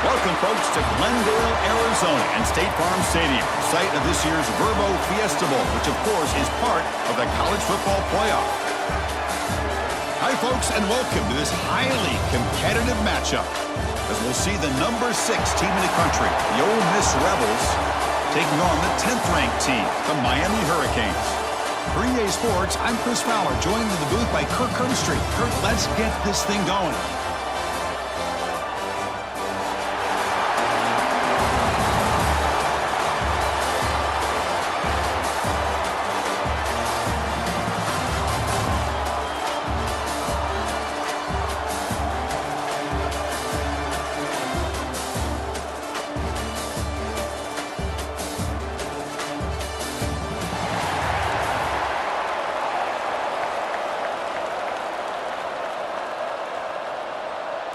Welcome, folks, to Glendale, Arizona and State Farm Stadium, site of this year's Rueben Fiesta Bowl, which, of course, is part of the college football playoff. Hi, folks, and welcome to this highly competitive matchup, as we'll see the number 6 team in the country, the Ole Miss Rebels, taking on the 10th-ranked team, the Miami Hurricanes. For EA Sports, I'm Chris Fowler, joined in the booth by Kirk Street. Kirk, let's get this thing going.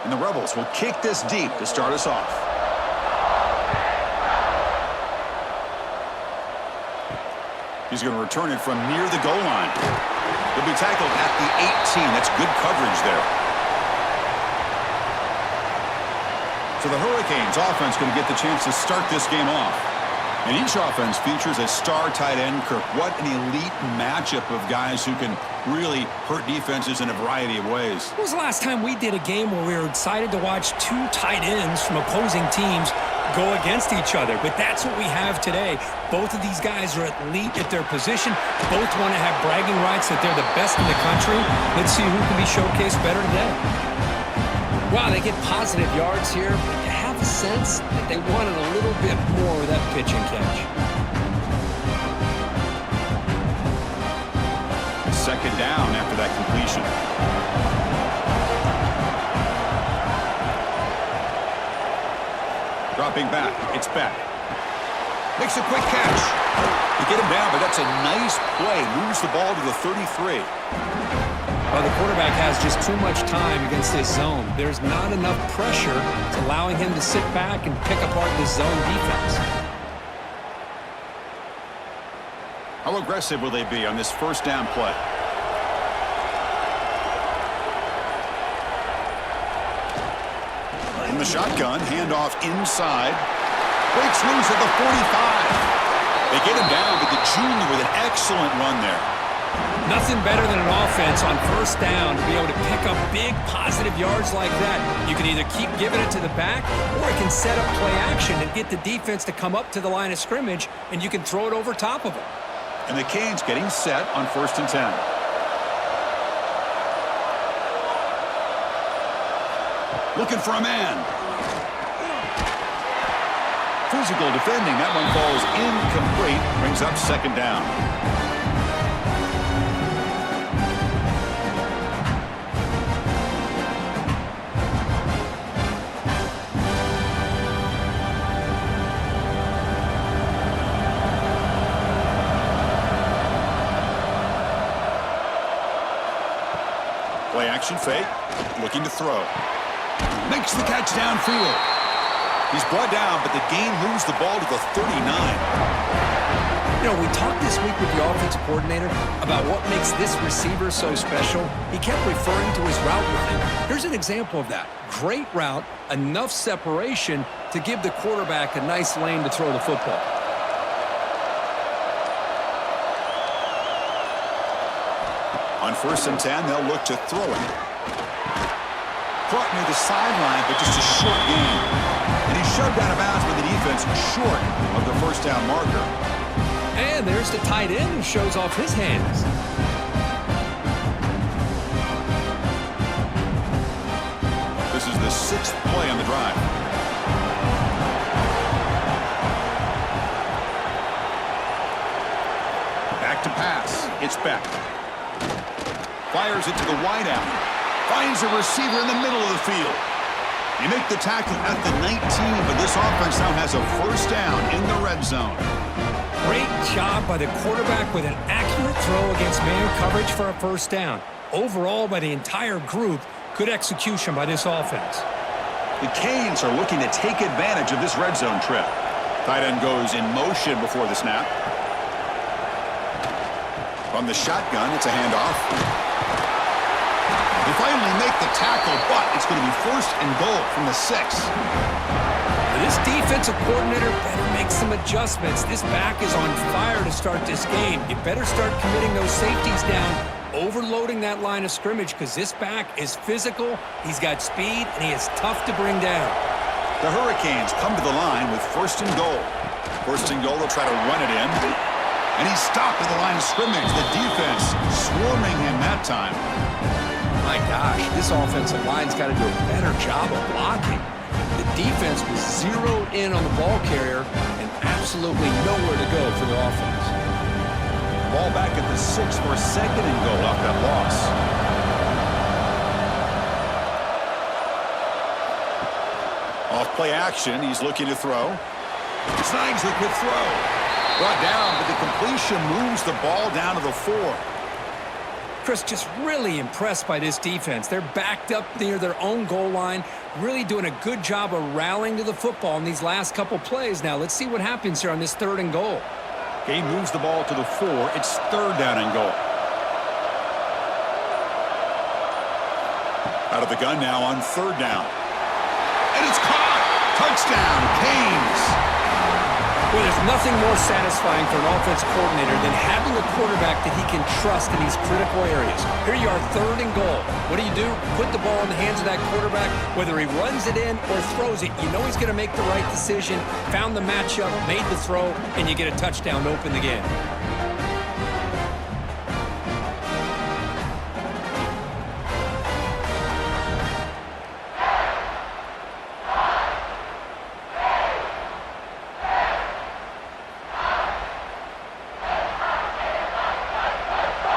And the Rebels will kick this deep to start us off. He's going to return it from near the goal line. He'll be tackled at the 18. That's good coverage there. So the Hurricanes offense going to get the chance to start this game off. And each offense features a star tight end. Kirk, what an elite matchup of guys who can really hurt defenses in a variety of ways. When was the last time we did a game where we were excited to watch 2 tight ends from opposing teams go against each other? But that's what we have today. Both of these guys are elite at their position. Both want to have bragging rights that they're the best in the country. Let's see who can be showcased better today. Wow, they get positive yards here, but you have a sense that they wanted a little bit more with that pitch and catch. Second down after that completion. Dropping back, it's Beck. Makes a quick catch. You get him down, but that's a nice play. Moves the ball to the 33. Well, the quarterback has just too much time against this zone. There's not enough pressure to allowing him to sit back and pick apart this zone defense. How aggressive will they be on this first down play? In the shotgun, handoff inside. Breaks loose at the 45. They get him down, but the junior with an excellent run there. Nothing better than an offense on first down to be able to pick up big positive yards like that. You can either keep giving it to the back, or it can set up play action and get the defense to come up to the line of scrimmage, and you can throw it over top of it. And the Canes getting set on 1st and 10. Looking for a man. Physical defending. That one falls incomplete. Brings up 2nd down. Play action fake. Looking to throw. Makes the catch downfield. He's brought down, but the gain moves the ball to the 39. You know, we talked this week with the offensive coordinator about what makes this receiver so special. He kept referring to his route running. Here's an example of that. Great route, enough separation to give the quarterback a nice lane to throw the football. On 1st and 10, they'll look to throw it. Caught near the sideline, but just a short gain. And he's shoved out of bounds by the defense short of the first down marker. And there's the tight end who shows off his hands. This is the 6th play on the drive. Back to pass. It's Beck. Fires it to the wideout. Finds a receiver in the middle of the field. You make the tackle at the 19, but this offense now has a first down in the red zone. Great job by the quarterback with an accurate throw against man coverage for a first down. Overall, by the entire group, good execution by this offense. The Canes are looking to take advantage of this red zone trip. Tight end goes in motion before the snap. From the shotgun, it's a handoff. They finally make the tackle, but it's going to be first and goal from the 6. This defensive coordinator better make some adjustments. This back is on fire to start this game. You better start committing those safeties down, overloading that line of scrimmage, because this back is physical, he's got speed, and he is tough to bring down. The Hurricanes come to the line with first and goal. First and goal, they'll try to run it in. And he's stopped at the line of scrimmage. The defense swarming him that time. My gosh, this offensive line's got to do a better job of blocking. The defense was zeroed in on the ball carrier and absolutely nowhere to go for the offense. Ball back at the 6 for second and goal off that loss. Off play action, he's looking to throw. Snags the quick throw. Brought down, but the completion moves the ball down to the 4. Chris, just really impressed by this defense. They're backed up near their own goal line, really doing a good job of rallying to the football in these last couple plays. Now, let's see what happens here on this third and goal. He moves the ball to the 4. It's third down and goal. Out of the gun now on third down. And it's caught! Touchdown, Canes! Well, there's nothing more satisfying for an offense coordinator than having a quarterback that he can trust in these critical areas. Here you are, third and goal. What do? Put the ball in the hands of that quarterback. Whether he runs it in or throws it, you know he's going to make the right decision. Found the matchup, made the throw, and you get a touchdown to open the game.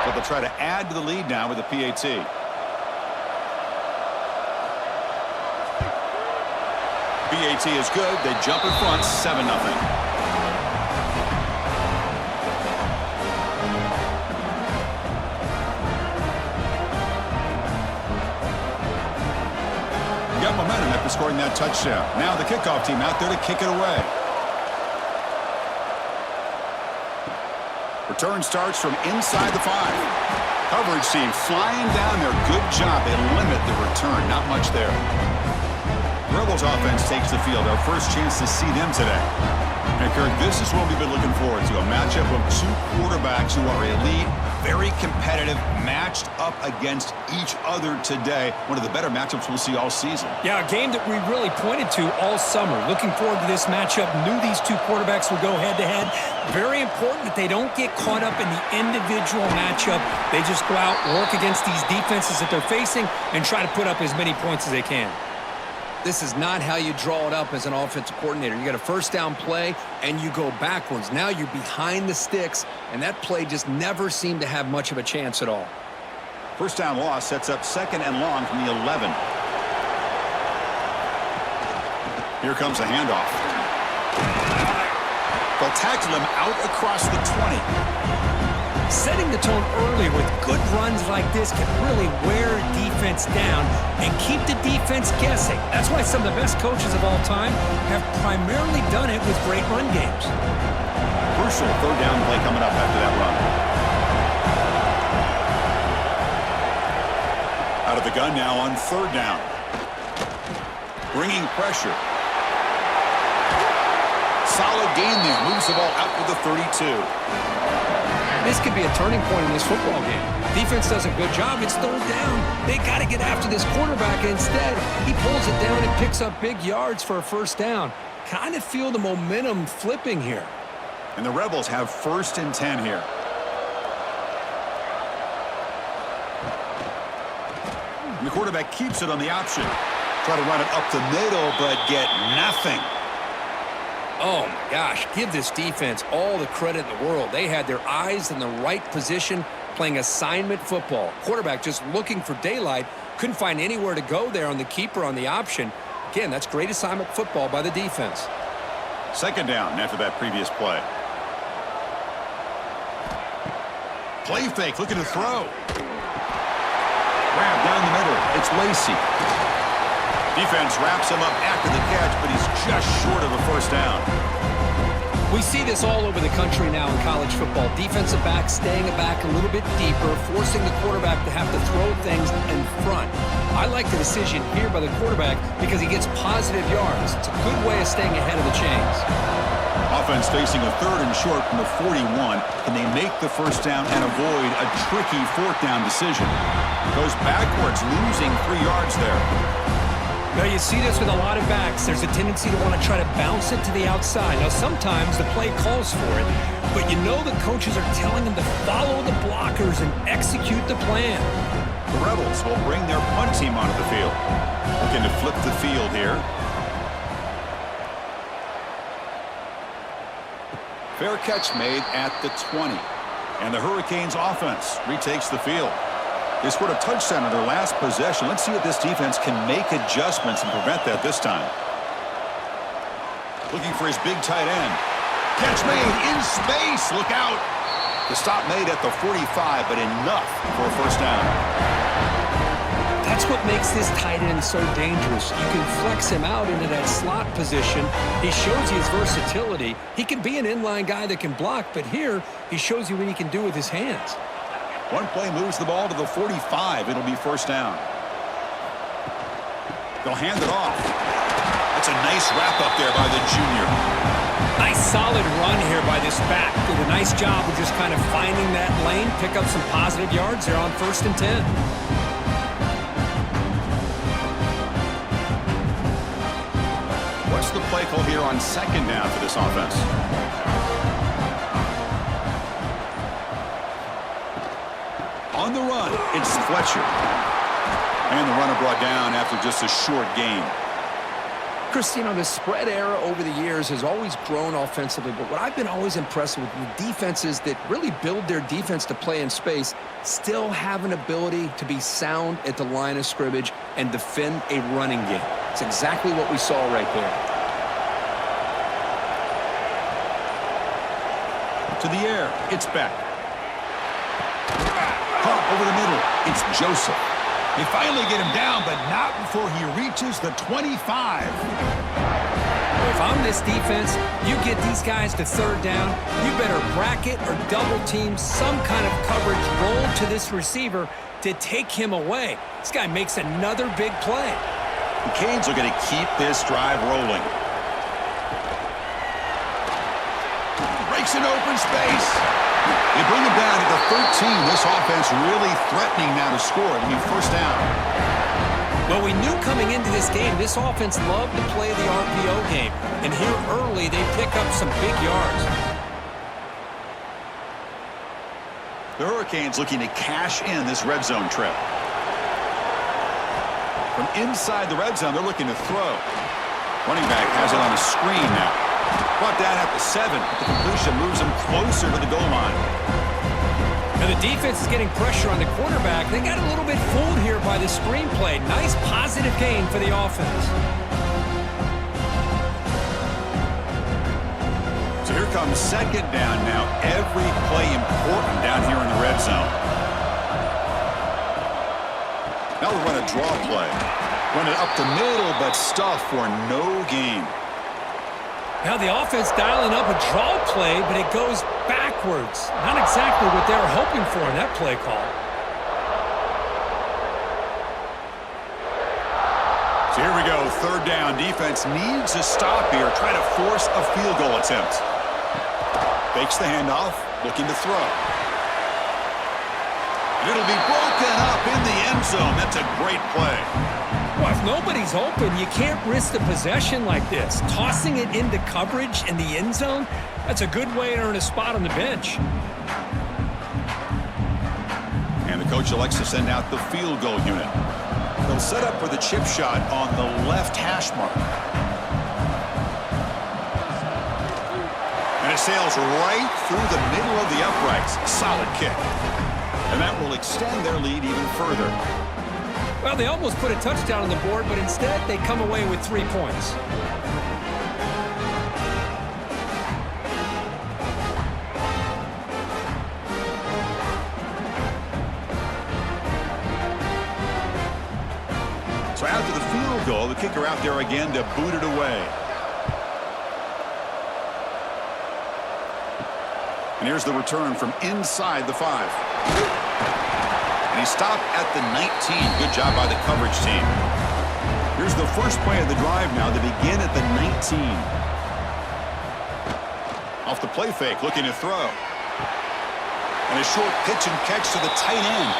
They'll try to add to the lead now with a PAT. PAT is good. They jump in front, 7-0. Got momentum after scoring that touchdown. Now the kickoff team out there to kick it away. Return starts from inside the 5. Coverage team flying down there. Good job. They limit the return. Not much there. Rebels offense takes the field. Our first chance to see them today. And Kirk, this is what we've been looking forward to. A matchup of 2 quarterbacks who are elite, very competitive, matched up against each other today. One of the better matchups we'll see all season. Yeah, a game that we really pointed to all summer. Looking forward to this matchup. Knew these 2 quarterbacks would go head-to-head. Very important that they don't get caught up in the individual matchup. They just go out, work against these defenses that they're facing, and try to put up as many points as they can. This is not how you draw it up as an offensive coordinator. You got a first down play, and you go backwards. Now you're behind the sticks, and that play just never seemed to have much of a chance at all. First down loss sets up second and long from the 11. Here comes a handoff. They'll tackle him out across the 20. Setting the tone early with good runs like this can really wear a defense down and keep the defense guessing. That's why some of the best coaches of all time have primarily done it with great run games. Crucial third down play coming up after that run. Out of the gun now on third down. Bringing pressure. Solid gain there. Moves the ball out to the 32. This could be a turning point in this football game. Defense does a good job. It's third down. They got to get after this quarterback. Instead, he pulls it down and picks up big yards for a first down. Kind of feel the momentum flipping here. And the Rebels have first and 10 here. And the quarterback keeps it on the option. Try to run it up the middle, but get nothing. Oh, my gosh. Give this defense all the credit in the world. They had their eyes in the right position, playing assignment football. Quarterback just looking for daylight. Couldn't find anywhere to go there on the keeper on the option. Again, that's great assignment football by the defense. Second down after that previous play. Play fake, looking to throw. Grab down the middle. It's Lacy. Defense wraps him up after the catch, but he's just short of a first down. We see this all over the country now in college football. Defensive backs staying back a little bit deeper, forcing the quarterback to have to throw things in front. I like the decision here by the quarterback because he gets positive yards. It's a good way of staying ahead of the chains. Offense facing a 3rd and short from the 41. Can they make the first down and avoid a tricky 4th down decision? Goes backwards, losing 3 yards there. Now, you see this with a lot of backs. There's a tendency to want to try to bounce it to the outside. Now, sometimes the play calls for it, but you know the coaches are telling them to follow the blockers and execute the plan. The Rebels will bring their punt team onto the field. Looking to flip the field here. Fair catch made at the 20. And the Hurricanes offense retakes the field. They scored a touchdown in their last possession. Let's see if this defense can make adjustments and prevent that this time. Looking for his big tight end. Catch made in space. Look out. The stop made at the 45, but enough for a first down. That's what makes this tight end so dangerous. You can flex him out into that slot position. He shows you his versatility. He can be an inline guy that can block, but here he shows you what he can do with his hands. One play moves the ball to the 45. It'll be first down. They'll hand it off. That's a nice wrap up there by the junior. Nice solid run here by this back. Did a nice job of just kind of finding that lane, pick up some positive yards there on 1st and 10. What's the play call here on 2nd down for this offense? On the run, it's Fletcher. And the runner brought down after just a short gain. Chris, you know, the spread era over the years has always grown offensively, but what I've been always impressed with defenses that really build their defense to play in space still have an ability to be sound at the line of scrimmage and defend a running game. It's exactly what we saw right there. To the air, it's Beck. Pump over the middle, it's Joseph. They finally get him down, but not before he reaches the 25. If I'm this defense, you get these guys to 3rd down, you better bracket or double team some kind of coverage roll to this receiver to take him away. This guy makes another big play. The Canes are going to keep this drive rolling. Breaks an open space. They bring him down to the 13. This offense really threatening now to score. It'll be first down. Well, we knew coming into this game, this offense loved to play the RPO game. And here early, they pick up some big yards. The Hurricanes looking to cash in this red zone trip. From inside the red zone, they're looking to throw. Running back has it on a screen now. Brought down at the 7, but the completion moves him closer to the goal line. Now the defense is getting pressure on the quarterback. They got a little bit fooled here by the screen play. Nice positive gain for the offense. So here comes 2nd down now. Every play important down here in the red zone. Now we'll run a draw play. Run it up the middle, but stuff for no gain. Now the offense dialing up a draw play, but it goes backwards. Not exactly what they were hoping for in that play call. So here we go, 3rd down. Defense needs a stop here. Try to force a field goal attempt. Fakes the handoff, looking to throw. And it'll be broken up in the end zone. That's a great play. Well, if nobody's open, you can't risk the possession like this. Tossing it into coverage in the end zone, that's a good way to earn a spot on the bench. And the coach elects to send out the field goal unit. They'll set up for the chip shot on the left hash mark. And it sails right through the middle of the uprights. Solid kick. And that will extend their lead even further. Well, they almost put a touchdown on the board, but instead they come away with 3 points. So after the field goal, the kicker out there again to boot it away. And here's the return from inside the 5. And he stopped at the 19. Good job by the coverage team. Here's the first play of the drive now to begin at the 19. Off the play fake, looking to throw. And a short pitch and catch to the tight end.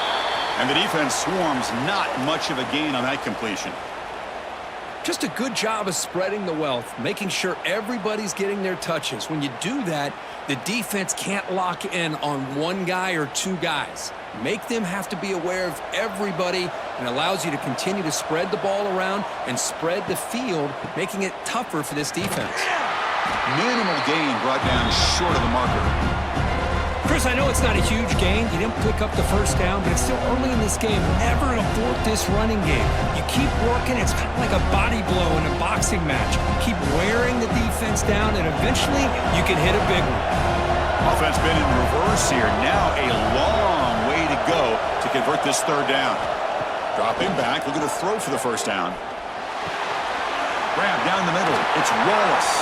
And the defense swarms, not much of a gain on that completion. Just a good job of spreading the wealth, making sure everybody's getting their touches. When you do that, the defense can't lock in on one guy or two guys. Make them have to be aware of everybody, and allows you to continue to spread the ball around and spread the field, making it tougher for this defense. Minimal gain brought down short of the marker. Chris, I know it's not a huge gain. You didn't pick up the first down, but it's still early in this game. Never abort this running game. You keep working. It's kind of like a body blow in a boxing match. Keep wearing the defense down, and eventually you can hit a big one. Offense been in reverse here. Now a long way to go to convert this third down. Dropping back, looking to throw for the first down. Grab down the middle. It's Wallace.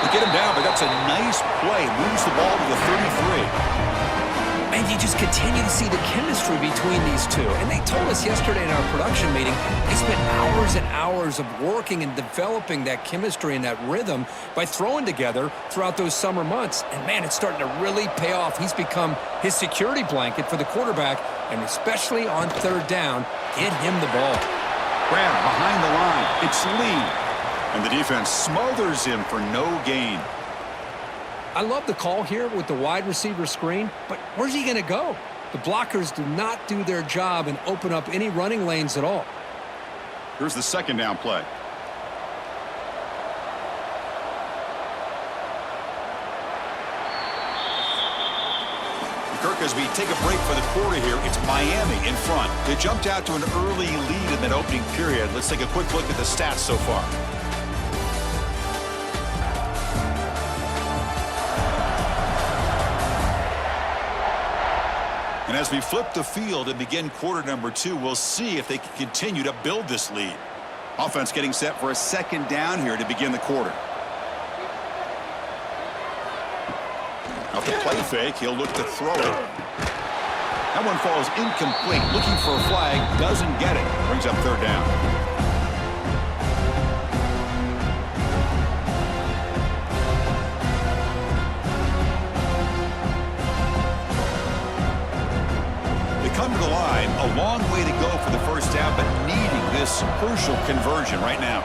They get him down, but that's a nice play. Moves the ball to the 33. And you just continue to see the chemistry between these two. And they told us yesterday in our production meeting, they spent hours and hours of working and developing that chemistry and that rhythm by throwing together throughout those summer months. And, man, it's starting to really pay off. He's become his security blanket for the quarterback, and especially on third down, get him the ball. Grab behind the line. It's Lee. And the defense smothers him for no gain. I love the call here with the wide receiver screen, but where's he going to go? The blockers do not do their job and open up any running lanes at all. Here's the second down play. Kirk, as we take a break for the quarter here, it's Miami in front. They jumped out to an early lead in that opening period. Let's take a quick look at the stats so far. And as we flip the field and begin quarter number 2, we'll see if they can continue to build this lead. Offense getting set for a second down here to begin the quarter. Off the play fake, he'll look to throw it. That one falls incomplete. Looking for a flag, doesn't get it. Brings up third down. Come to the line, a long way to go for the first down, but needing this crucial conversion right now.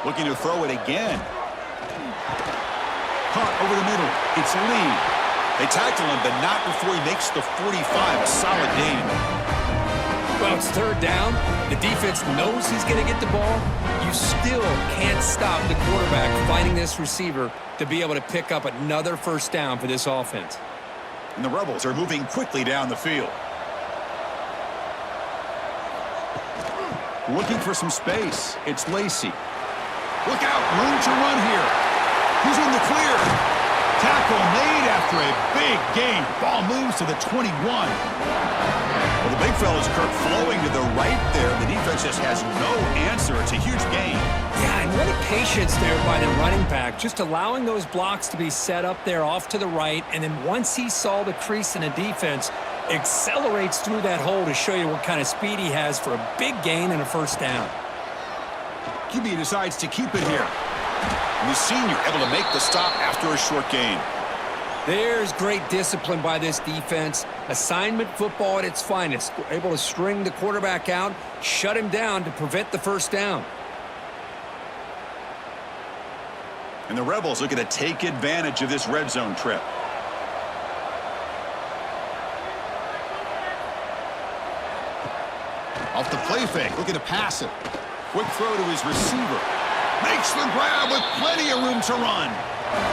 Looking to throw it again. Caught over the middle. It's Lee. They tackle him, but not before he makes the 45. A solid gain. Well, it's third down. The defense knows he's going to get the ball. You still can't stop the quarterback finding this receiver to be able to pick up another first down for this offense. And the Rebels are moving quickly down the field. Looking for some space. It's Lacy. Look out, room to run here. Who's in the clear? Tackle made after a big gain. Ball moves to the 21. Well, the big fella's Kirk flowing to the right there. The defense just has no answer. It's a huge gain. Yeah, and what a patience there by the running back. Just allowing those blocks to be set up there off to the right. And then once he saw the crease in the defense, accelerates through that hole to show you what kind of speed he has for a big gain and a first down. QB decides to keep it here. And the senior able to make the stop after a short gain. There's great discipline by this defense. Assignment football at its finest. Able to string the quarterback out, shut him down to prevent the first down. And the Rebels looking to take advantage of this red zone trip. Off the play fake, looking to pass it. Quick throw to his receiver. Makes the grab with plenty of room to run.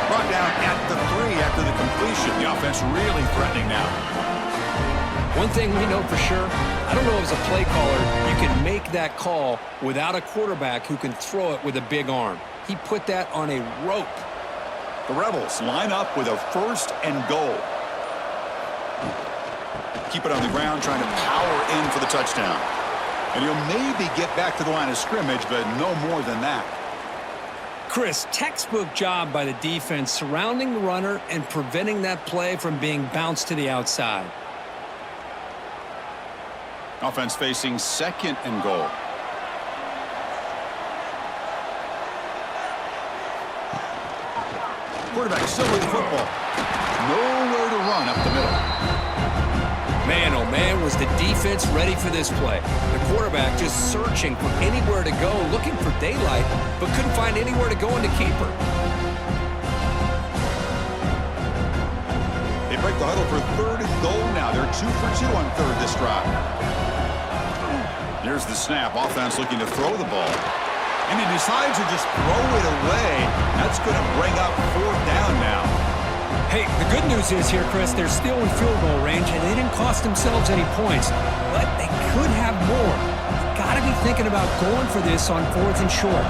Brought down at the 3 after the completion. The offense really threatening now. One thing we know for sure, I don't know as a play caller, you can make that call without a quarterback who can throw it with a big arm. He put that on a rope. The Rebels line up with a first and goal. Keep it on the ground, trying to power in for the touchdown. And he'll maybe get back to the line of scrimmage, but no more than that. Chris, textbook job by the defense surrounding the runner and preventing that play from being bounced to the outside. Offense facing 2nd and goal. Quarterback still with the football. Nowhere to run up the middle. Man, oh man, was the defense ready for this play. The quarterback just searching for anywhere to go, looking for daylight, but couldn't find anywhere to go in the keeper. They break the huddle for 3rd and goal now. They're 2 for 2 on 3rd this drive. Here's the snap. Offense looking to throw the ball. And he decides to just throw it away. That's going to bring up 4th down now. Hey, the good news is here, Chris, they're still in field goal range, and they didn't cost themselves any points. But they could have more. Got to be thinking about going for this on 4th and short.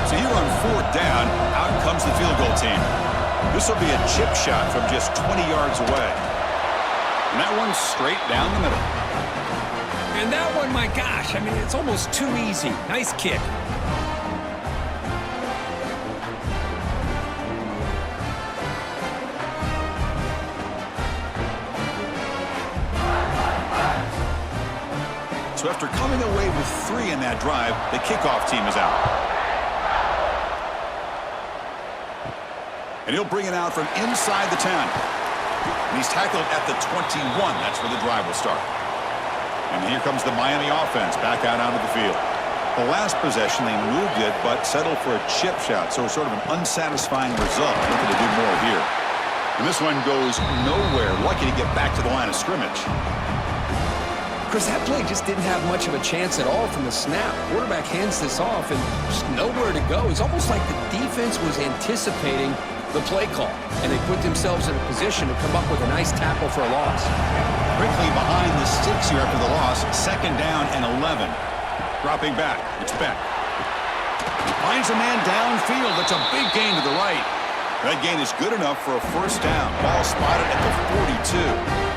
So here on 4th down, out comes the field goal team. This will be a chip shot from just 20 yards away. And that one's straight down the middle. And that one, my gosh, I mean, it's almost too easy. Nice kick. So after coming away with 3 in that drive, the kickoff team is out. And he'll bring it out from inside the 10. And he's tackled at the 21. That's where the drive will start. And here comes the Miami offense back out onto the field. The last possession, they moved it, but settled for a chip shot. So sort of an unsatisfying result. Looking to do more here. And this one goes nowhere. Lucky to get back to the line of scrimmage. Chris, that play just didn't have much of a chance at all from the snap. Quarterback hands this off and just nowhere to go. It's almost like the defense was anticipating the play call, and they put themselves in a position to come up with a nice tackle for a loss. Quickly behind the sticks here after the loss. 2nd down and 11. Dropping back. It's Beck. Finds a man downfield. That's a big gain to the right. That gain is good enough for a 1st down. Ball spotted at the 42.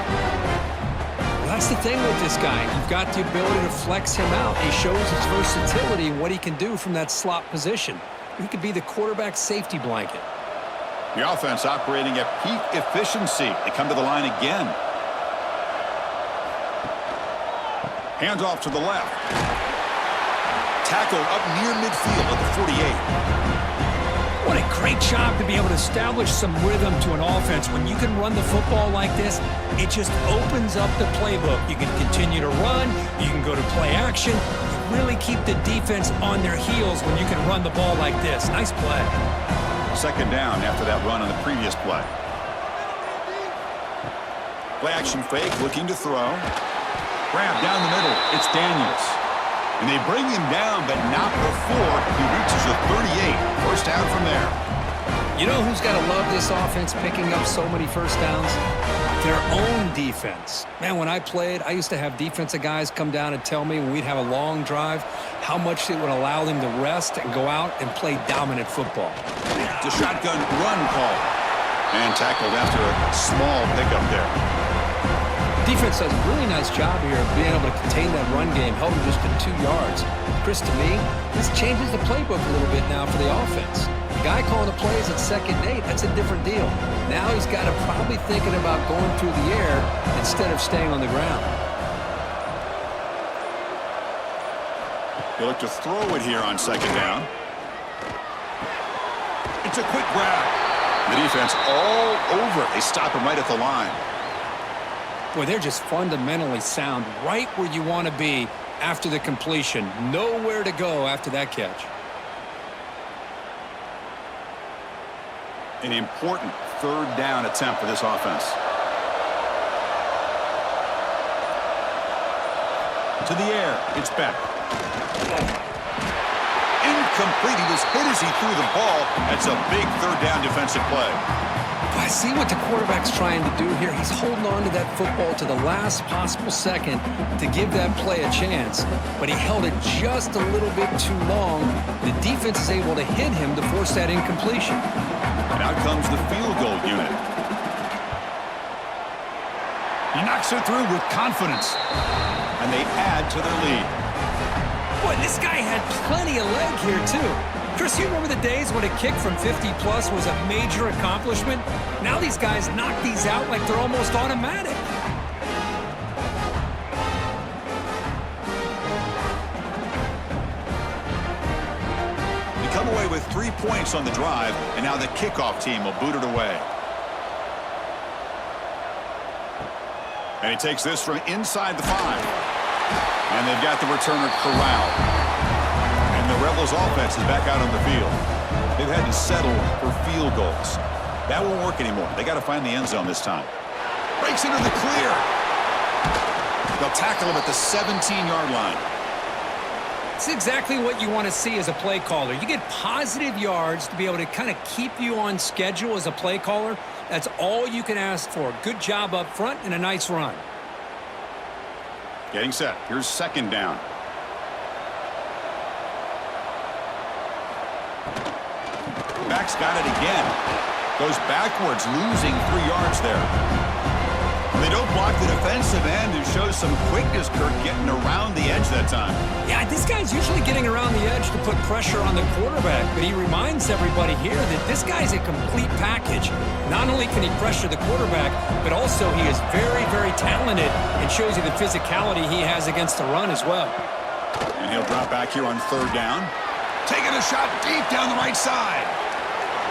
That's the thing with this guy. You've got the ability to flex him out. He shows his versatility and what he can do from that slot position. He could be the quarterback's safety blanket. The offense operating at peak efficiency. They come to the line again. Hands off to the left. Tackled up near midfield at the 48. What a great job to be able to establish some rhythm to an offense. When you can run the football like this, it just opens up the playbook. You can continue to run. You can go to play action. You really keep the defense on their heels when you can run the ball like this. Nice play. 2nd down after that run on the previous play. Play action fake, looking to throw. Grab down the middle. It's Daniels. And they bring him down, but not before he reaches the 38. 1st down from there. You know who's got to love this offense picking up so many 1st downs? Their own defense. Man, when I played, I used to have defensive guys come down and tell me when we'd have a long drive how much it would allow them to rest and go out and play dominant football. The shotgun run call. And tackled after a small pickup there. Defense does a really nice job here of being able to contain that run game, held him just to 2 yards. Chris, to me, this changes the playbook a little bit now for the offense. The guy calling the plays at 2nd and 8, that's a different deal. Now he's got to probably thinking about going through the air instead of staying on the ground. They look to throw it here on 2nd down. It's a quick grab. The defense all over it. They stop him right at the line. Boy, they're just fundamentally sound, right where you want to be after the completion. Nowhere to go after that catch. An important 3rd down attempt for this offense. To the air, it's Beck. Incomplete. He was hit as he threw the ball. That's a big 3rd down defensive play. I see what the quarterback's trying to do here. He's holding on to that football to the last possible second to give that play a chance, but he held it just a little bit too long. The defense is able to hit him to force that incompletion. And out comes the field goal unit. He knocks it through with confidence, and they add to their lead. Boy, this guy had plenty of leg here, too. Chris, you remember the days when a kick from 50-plus was a major accomplishment? Now these guys knock these out like they're almost automatic. We come away with 3 points on the drive, and now the kickoff team will boot it away. And he takes this from inside the 5. And they've got the returner corralled. And the Rebels offense is back out on the field. They've had to settle for field goals. That won't work anymore. They got to find the end zone this time. Breaks into the clear. They'll tackle him at the 17-yard line. It's exactly what you want to see as a play caller. You get positive yards to be able to kind of keep you on schedule as a play caller. That's all you can ask for. Good job up front and a nice run. Getting set. Here's second down. Back's got it again. Goes backwards, losing 3 yards there. When they don't block the defensive end, it shows some quickness, Kirk, getting around the edge that time. Yeah, this guy's usually getting around the edge to put pressure on the quarterback, but he reminds everybody here that this guy's a complete package. Not only can he pressure the quarterback, but also he is very, very talented and shows you the physicality he has against the run as well. And he'll drop back here on third down. Taking a shot deep down the right side.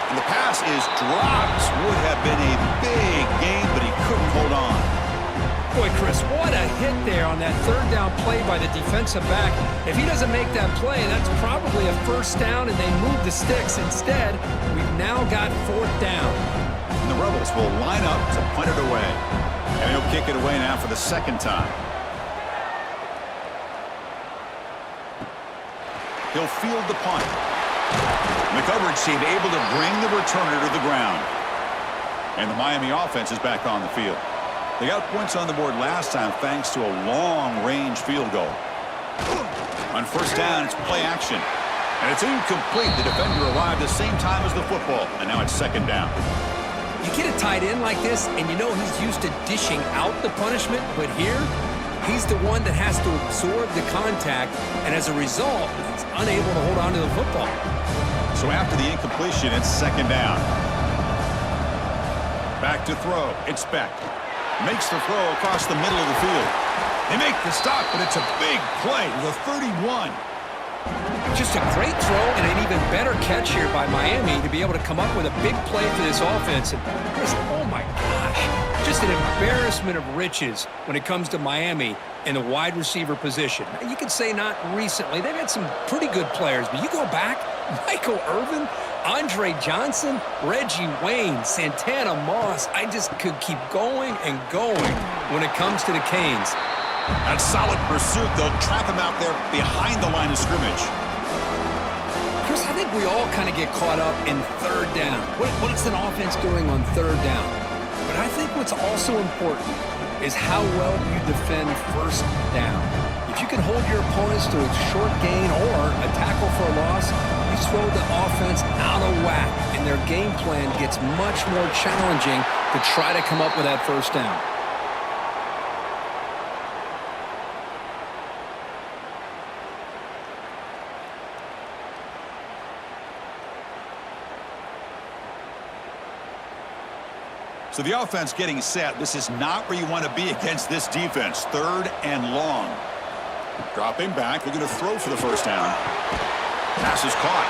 And the pass is dropped. Would have been a big game, but he couldn't hold on. Boy, Chris, what a hit there on that third down play by the defensive back. If he doesn't make that play, that's probably a first down, and they move the sticks. Instead, we've now got fourth down. And the Rebels will line up to punt it away. And he'll kick it away now for the second time. He'll field the punt. The coverage team able to bring the returner to the ground. And the Miami offense is back on the field. They got points on the board last time thanks to a long-range field goal. On first down, it's play action. And it's incomplete. The defender arrived the same time as the football. And now it's second down. You get a tight end like this, and you know he's used to dishing out the punishment, but here, he's the one that has to absorb the contact, and as a result, he's unable to hold on to the football. So after the incompletion, it's second down. Back to throw. It's Beck. Makes the throw across the middle of the field. They make the stop, but it's a big play to the 31. Just a great throw and an even better catch here by Miami to be able to come up with a big play for this offense. And Chris, oh my gosh, just an embarrassment of riches when it comes to Miami in the wide receiver position. You could say not recently. They've had some pretty good players, but you go back, Michael Irvin, Andre Johnson, Reggie Wayne, Santana Moss. I just could keep going and going when it comes to the Canes. That solid pursuit. They'll trap him out there behind the line of scrimmage. Chris, I think we all kind of get caught up in third down. What's an offense doing on third down? But I think what's also important is how well you defend first down. If you can hold your opponents to a short gain or a tackle for a loss, you throw the offense out of whack, and their game plan gets much more challenging to try to come up with that first down. So the offense getting set. This is not where you want to be against this defense. Third and long. Dropping back. They're going to throw for the first down. Pass is caught.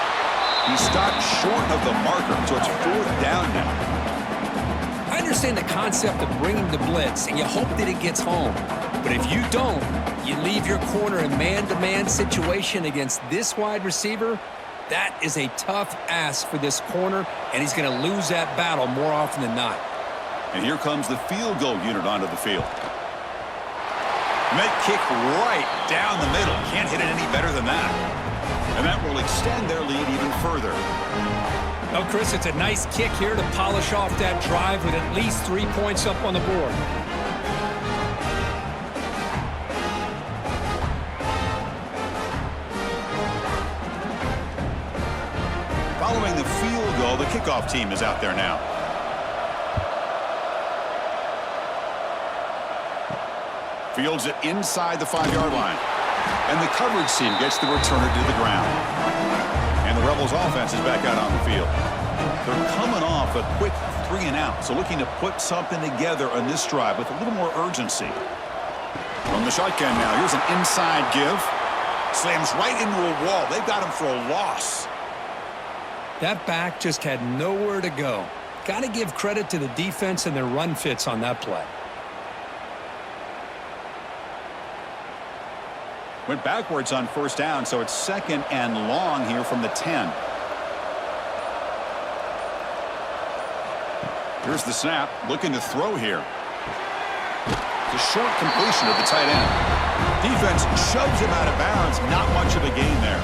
He stopped short of the marker, so it's fourth down now. I understand the concept of bringing the blitz, and you hope that it gets home. But if you don't, you leave your corner in man-to-man situation against this wide receiver. That is a tough ask for this corner, and he's going to lose that battle more often than not. And here comes the field goal unit onto the field. Make kick right down the middle. Can't hit it any better than that. And that will extend their lead even further. Well, Chris, it's a nice kick here to polish off that drive with at least 3 points up on the board. Following the field goal, the kickoff team is out there now. Fields it inside the 5-yard line. And the coverage team gets the returner to the ground. And the Rebels offense is back out on the field. They're coming off a quick 3-and-out, so looking to put something together on this drive with a little more urgency. From the shotgun now, here's an inside give. Slams right into a wall. They've got him for a loss. That back just had nowhere to go. Got to give credit to the defense and their run fits on that play. Went backwards on first down, so it's 2nd and long here from the 10. Here's the snap, looking to throw here. It's a short completion to the tight end. Defense shoves him out of bounds. Not much of a gain there.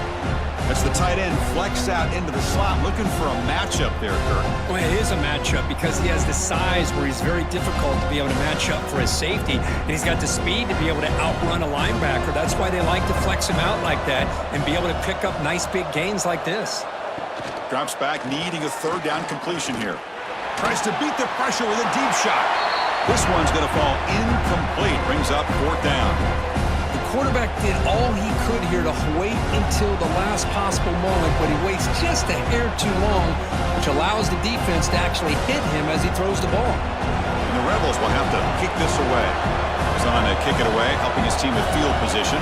That's the tight end flexed out into the slot, looking for a matchup there, Kirk. Well, it is a matchup because he has the size where he's very difficult to be able to match up for his safety, and he's got the speed to be able to outrun a linebacker. That's why they like to flex him out like that and be able to pick up nice big gains like this. Drops back, needing a 3rd down completion here. Tries to beat the pressure with a deep shot. This one's going to fall incomplete. Brings up 4th down. The quarterback did all he could here to wait until the last possible moment, but he waits just a hair too long, which allows the defense to actually hit him as he throws the ball. And the Rebels will have to kick this away. He's on to kick it away, helping his team with field position.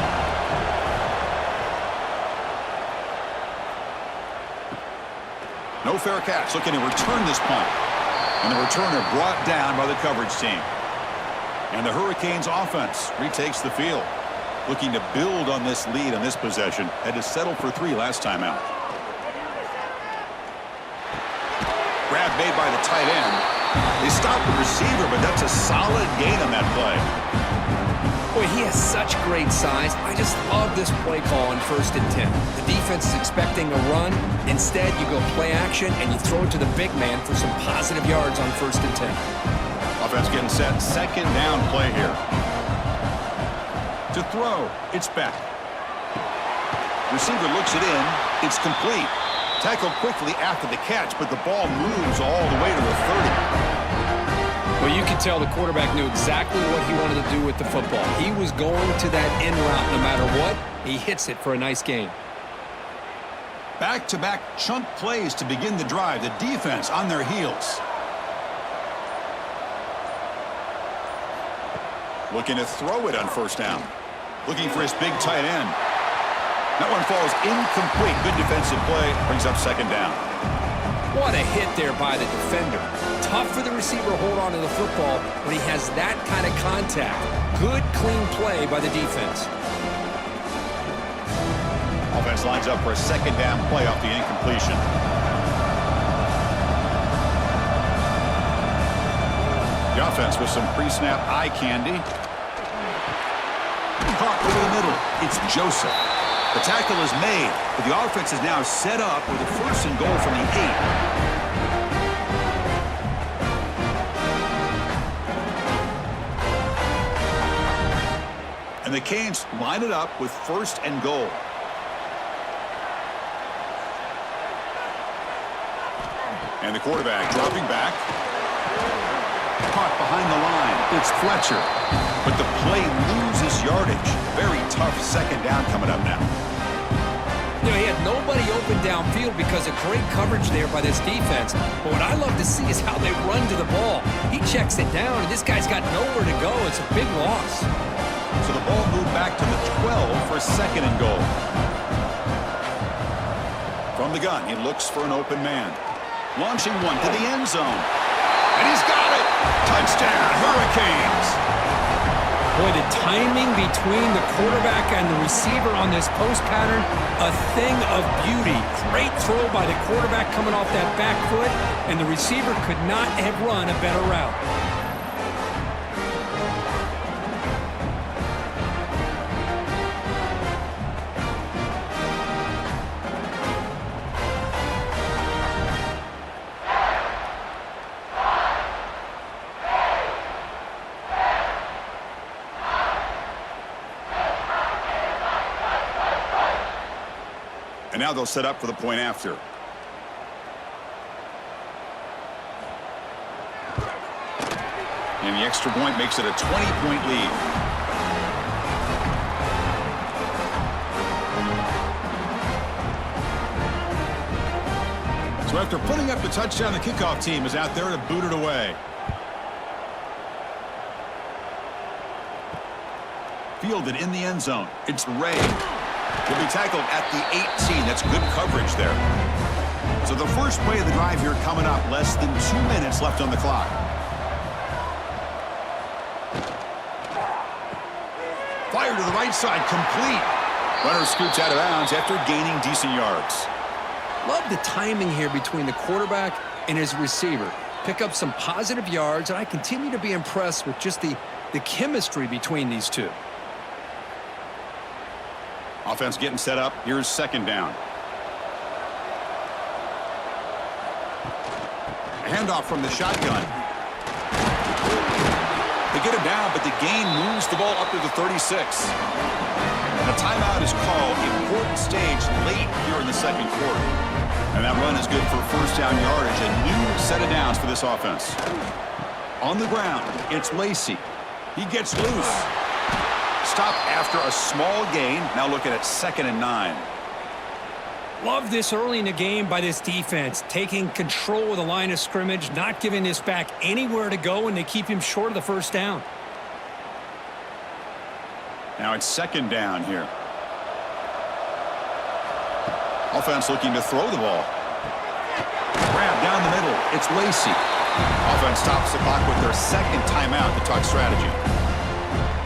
No fair catch. Looking to return this punt. And the returner brought down by the coverage team. And the Hurricanes offense retakes the field. Looking to build on this lead on this possession. Had to settle for 3 last time out. Grab made by the tight end. They stopped the receiver, but that's a solid gain on that play. Boy, he has such great size. I just love this play call on 1st and 10. The defense is expecting a run. Instead, you go play action, and you throw it to the big man for some positive yards on 1st and 10. Offense getting set. 2nd down play here. To throw, it's Beck. Receiver looks it in. It's complete. Tackled quickly after the catch, but the ball moves all the way to the 30. Well, you can tell the quarterback knew exactly what he wanted to do with the football. He was going to that in route no matter what. He hits it for a nice gain. Back-to-back chunk plays to begin the drive. The defense on their heels. Looking to throw it on 1st down. Looking for his big tight end. That one falls incomplete. Good defensive play. Brings up 2nd down. What a hit there by the defender. Tough for the receiver to hold on to the football when he has that kind of contact. Good, clean play by the defense. Offense lines up for a 2nd down play off the incompletion. The offense with some pre-snap eye candy. Caught over the middle. It's Joseph. The tackle is made, but the offense is now set up with a 1st and goal from the 8. And the Canes line it up with 1st and goal. And the quarterback dropping back. Caught behind the line. It's Fletcher. But the play loses yardage. Very tough 2nd down coming up now. You know, he had nobody open downfield because of great coverage there by this defense. But what I love to see is how they run to the ball. He checks it down, and this guy's got nowhere to go. It's a big loss. So the ball moved back to the 12 for 2nd and goal. From the gun, he looks for an open man. Launching one to the end zone. And he's got it! Touchdown, Hurricanes! Boy, the timing between the quarterback and the receiver on this post pattern, a thing of beauty. Great throw by the quarterback coming off that back foot, and the receiver could not have run a better route. And now they'll set up for the point after. And the extra point makes it a 20-point lead. after putting up the touchdown, the kickoff team is out there to boot it away. Fielded in the end zone. It's Ray. Will be tackled at the 18. That's good coverage there. So the first play of the drive here coming up. Less than 2 minutes left on the clock. Fire to the right side. Complete. Runner scoots out of bounds after gaining decent yards. Love the timing here between the quarterback and his receiver. Pick up some positive yards, and I continue to be impressed with just the chemistry between these two. Offense getting set up. Here's second down. A handoff from the shotgun. They get him down, but the gain moves the ball up to the 36. And a timeout is called. Important stage late here in the second quarter. And that run is good for first down yardage. A new set of downs for this offense. On the ground, it's Lacy. He gets loose. Stop after a small gain. Now looking at 2nd and 9. Love this early in the game by this defense, taking control of the line of scrimmage, not giving this back anywhere to go, and they keep him short of the first down. Now it's 2nd down here. Offense looking to throw the ball. Grab down the middle. It's Lacy. Offense stops the clock with their second timeout to talk strategy.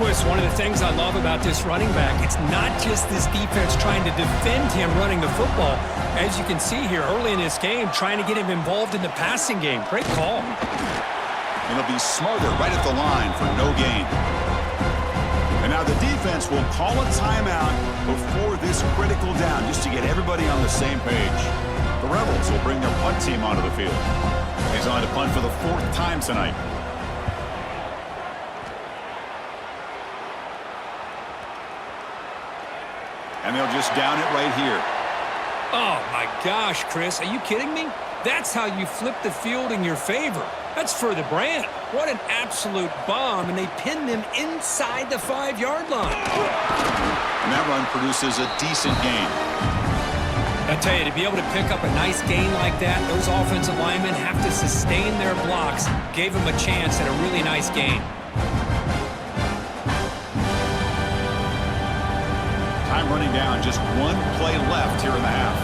Well, it's one of the things I love about this running back. It's not just this defense trying to defend him running the football. As you can see here early in this game, trying to get him involved in the passing game. Great call. And they'll be smarter right at the line for no gain. And now the defense will call a timeout before this critical down just to get everybody on the same page. The Rebels will bring their punt team onto the field. He's on to punt for the 4th time tonight. And they'll just down it right here. Oh, my gosh, Chris. Are you kidding me? That's how you flip the field in your favor. That's for the brand. What an absolute bomb, and they pin them inside the 5-yard line. And that run produces a decent gain. I tell you, to be able to pick up a nice gain like that, those offensive linemen have to sustain their blocks. Gave them a chance at a really nice gain. Time running down, just one play left here in the half.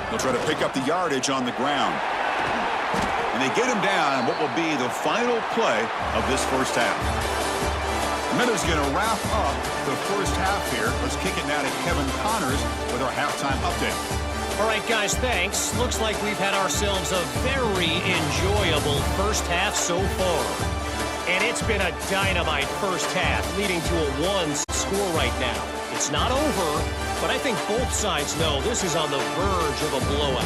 They'll try to pick up the yardage on the ground. And they get him down what will be the final play of this first half. The Minnows going to wrap up the first half here. Let's kick it now to Kevin Connors with our halftime update. All right, guys, thanks. Looks like we've had ourselves a very enjoyable first half so far. And it's been a dynamite first half, leading to a 1-score right now. It's not over, but I think both sides know this is on the verge of a blowout.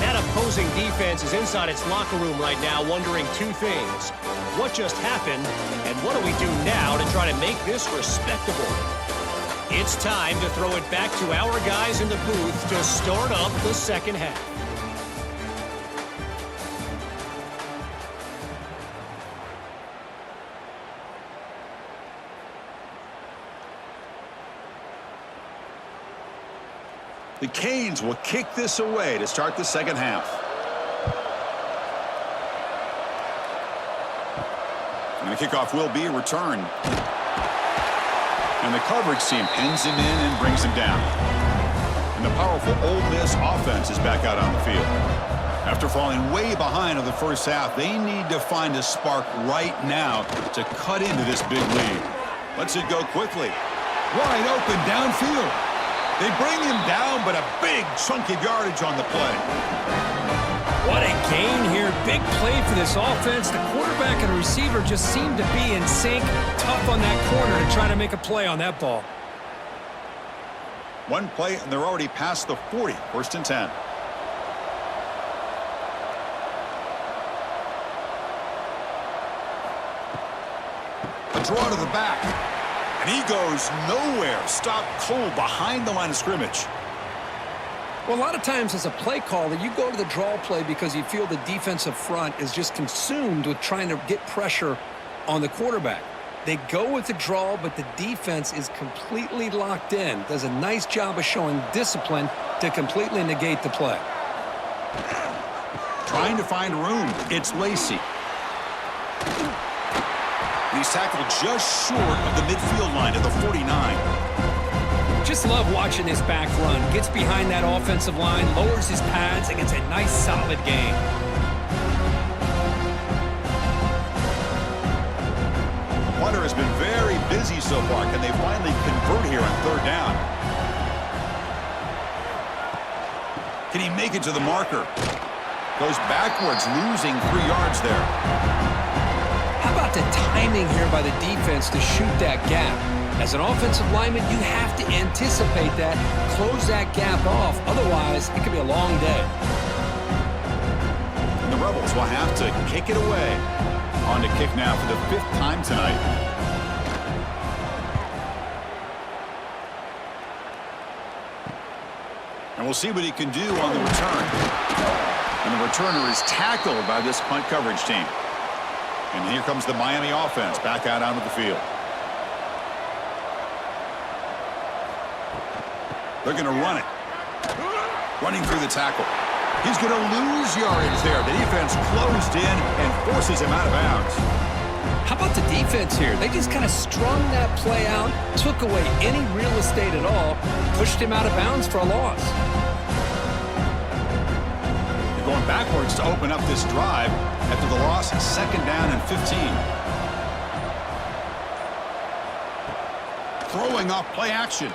That opposing defense is inside its locker room right now wondering two things. What just happened, and what do we do now to try to make this respectable? It's time to throw it back to our guys in the booth to start up the second half. The Canes will kick this away to start the second half. And the kickoff will be returned. And the coverage team pins him in and brings him down. And the powerful Ole Miss offense is back out on the field. After falling way behind in the first half, they need to find a spark right now to cut into this big lead. Lets it go quickly. Wide open downfield. They bring him down, but a big chunk of yardage on the play. What a gain here. Big play for this offense. The quarterback and receiver just seem to be in sync. Tough on that corner to try to make a play on that ball. One play, and they're already past the 40. 1st and 10. A draw to the back. And he goes nowhere. Stopped cold behind the line of scrimmage. Well, a lot of times as a play caller, you go to the draw play because you feel the defensive front is just consumed with trying to get pressure on the quarterback. They go with the draw, but the defense is completely locked in. Does a nice job of showing discipline to completely negate the play. Trying to find room. It's Lacy. He's tackled just short of the midfield line at the 49. Just love watching this back run. Gets behind that offensive line, lowers his pads, and gets a nice solid gain. Punter has been very busy so far. Can they finally convert here on third down? Can he make it to the marker? Goes backwards, losing 3 yards there. How about the timing here by the defense to shoot that gap? As an offensive lineman, you have to anticipate that, close that gap off. Otherwise, it could be a long day. And the Rebels will have to kick it away. On to kick now for the 5th time tonight. And we'll see what he can do on the return. And the returner is tackled by this punt coverage team. And here comes the Miami offense back out onto the field. They're going to run it. Running through the tackle. He's going to lose yardage there. The defense closed in and forces him out of bounds. How about the defense here? They just kind of strung that play out, took away any real estate at all, pushed him out of bounds for a loss. They're going backwards to open up this drive after the loss, 2nd down and 15. Throwing off play action.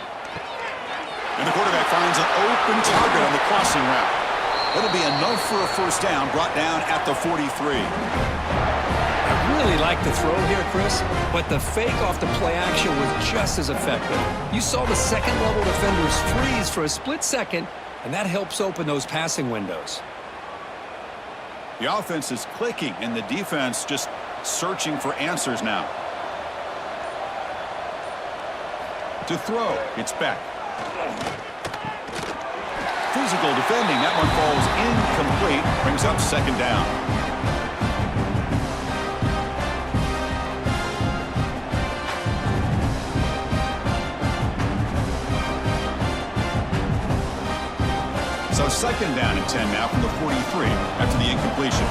And the quarterback finds an open target on the crossing route. It'll be enough for a first down, brought down at the 43. I really like the throw here, Chris, but the fake off the play action was just as effective. You saw the second-level defenders freeze for a split second, and that helps open those passing windows. The offense is clicking, and the defense just searching for answers now. To throw, it's Beck. Physical defending. That one falls incomplete. Brings up 2nd down. So 2nd down and 10 now from the 43 after the incompletion.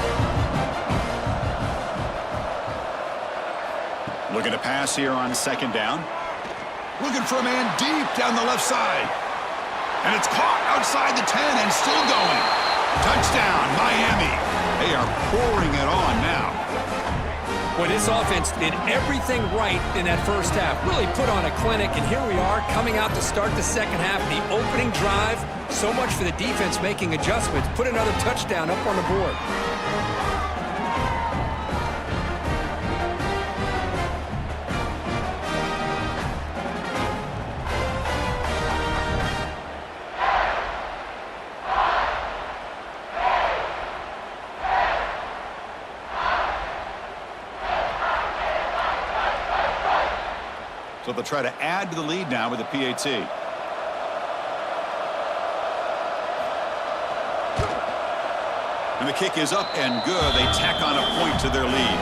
Looking to pass here on 2nd down. Looking for a man deep down the left side. And it's caught outside the 10 and still going. Touchdown, Miami. They are pouring it on now. Well, this offense did everything right in that first half. Really put on a clinic, and here we are coming out to start the second half. The opening drive, so much for the defense making adjustments. Put another touchdown up on the board. So they'll try to add to the lead now with a PAT. And the kick is up and good. They tack on a point to their lead.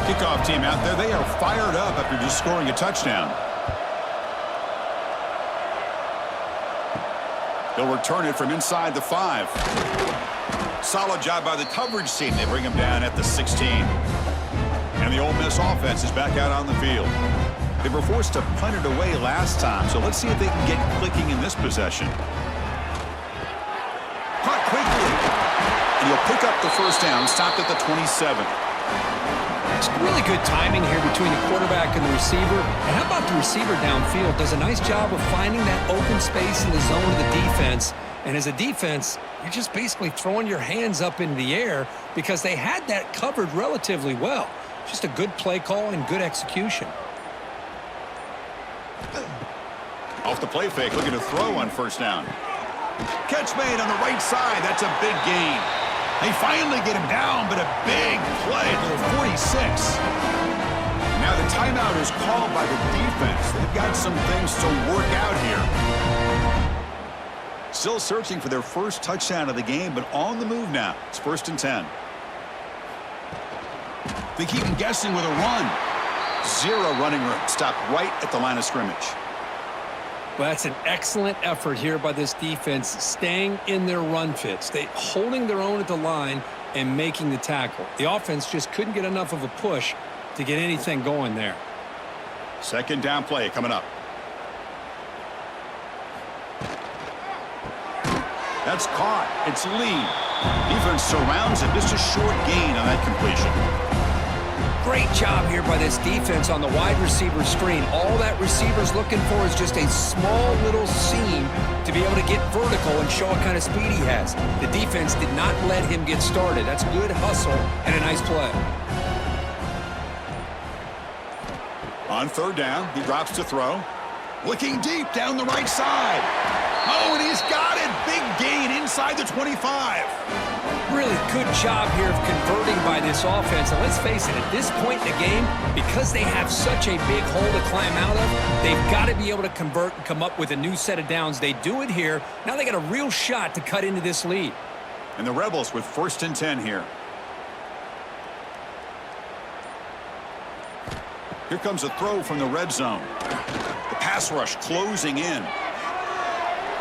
Kickoff team out there. They are fired up after just scoring a touchdown. They'll return it from inside the 5. Solid job by the coverage team. They bring him down at the 16. And the Ole Miss offense is back out on the field. They were forced to punt it away last time, so let's see if they can get clicking in this possession. Caught quickly. And he'll pick up the first down, stopped at the 27. It's really good timing here between the quarterback and the receiver. And how about the receiver downfield? Does a nice job of finding that open space in the zone of the defense. And as a defense, you're just basically throwing your hands up in the air because they had that covered relatively well. Just a good play call and good execution. Off the play fake, looking to throw on first down. Catch made on the right side. That's a big gain. They finally get him down, but a big play for the 46. Now the timeout is called by the defense. They've got some things to work out here. Still searching for their first touchdown of the game, but on the move now. It's 1st and 10. They keep him guessing with a run. 0 running room. Stopped right at the line of scrimmage. Well, that's an excellent effort here by this defense, staying in their run fits. They holding their own at the line and making the tackle. The offense just couldn't get enough of a push to get anything going there. 2nd down play coming up. That's caught. It's Lee. Defense surrounds it. Just a short gain on that completion. Great job here by this defense on the wide receiver screen. All that receiver's looking for is just a small little seam to be able to get vertical and show what kind of speed he has. The defense did not let him get started. That's good hustle and a nice play. On 3rd down, he drops to throw. Looking deep down the right side. Oh, and he's got it. Big gain inside the 25. Really good job here of converting by this offense. And let's face it, at this point in the game, because they have such a big hole to climb out of, they've got to be able to convert and come up with a new set of downs. They do it here. Now they got a real shot to cut into this lead. And the Rebels with 1st and 10 here. Here comes a throw from the red zone. The pass rush closing in.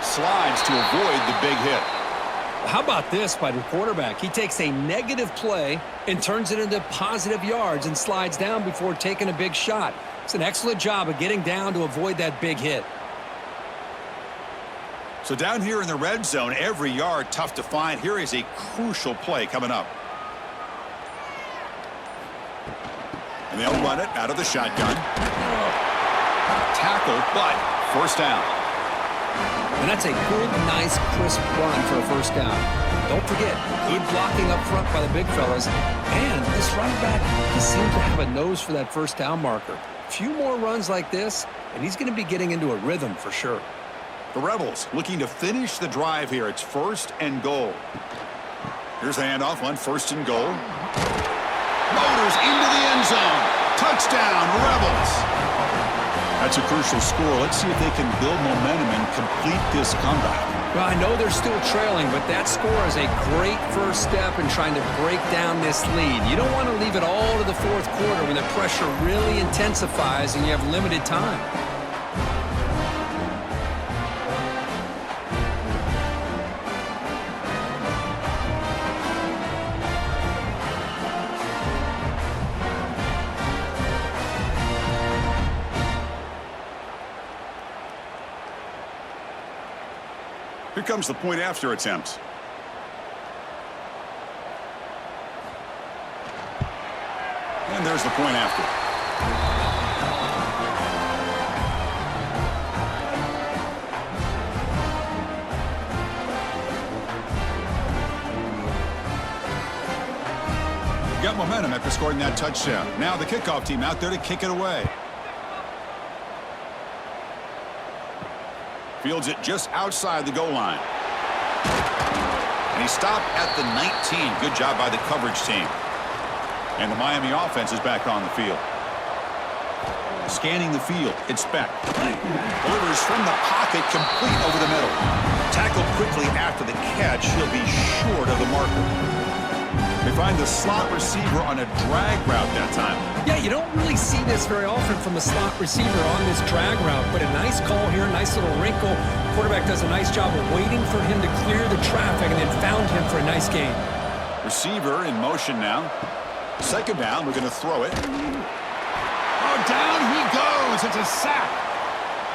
Slides to avoid the big hit. How about this by the quarterback? He takes a negative play and turns it into positive yards and slides down before taking a big shot. It's an excellent job of getting down to avoid that big hit. So down here in the red zone, every yard tough to find. Here is a crucial play coming up. And they'll run it out of the shotgun. Tackle, but 1st down. And that's a good, nice, crisp run for a 1st down. Don't forget, good blocking up front by the big fellas. And this running back, he seems to have a nose for that 1st down marker. A few more runs like this, and he's going to be getting into a rhythm for sure. The Rebels looking to finish the drive here. It's 1st and goal. Here's the handoff on 1st and goal. Motors into the end zone. Touchdown, Rebels. That's a crucial score. Let's see if they can build momentum and complete this comeback. Well, I know they're still trailing, but that score is a great first step in trying to break down this lead. You don't want to leave it all to the 4th quarter when the pressure really intensifies and you have limited time. Here comes the point after attempt. And there's the point after. Got momentum after scoring that touchdown. Now the kickoff team out there to kick it away. Fields it just outside the goal line. And he stopped at the 19. Good job by the coverage team. And the Miami offense is back on the field. Scanning the field, it's Beck. Delivers from the pocket, complete over the middle. Tackled quickly after the catch. He'll be short of the marker. They find the slot receiver on a drag route that time. Yeah, you don't really see this very often from a slot receiver on this drag route, but a nice call here, nice little wrinkle. Quarterback does a nice job of waiting for him to clear the traffic and then found him for a nice gain. Receiver in motion now. 2nd down, we're going to throw it. Oh, down he goes. It's a sack.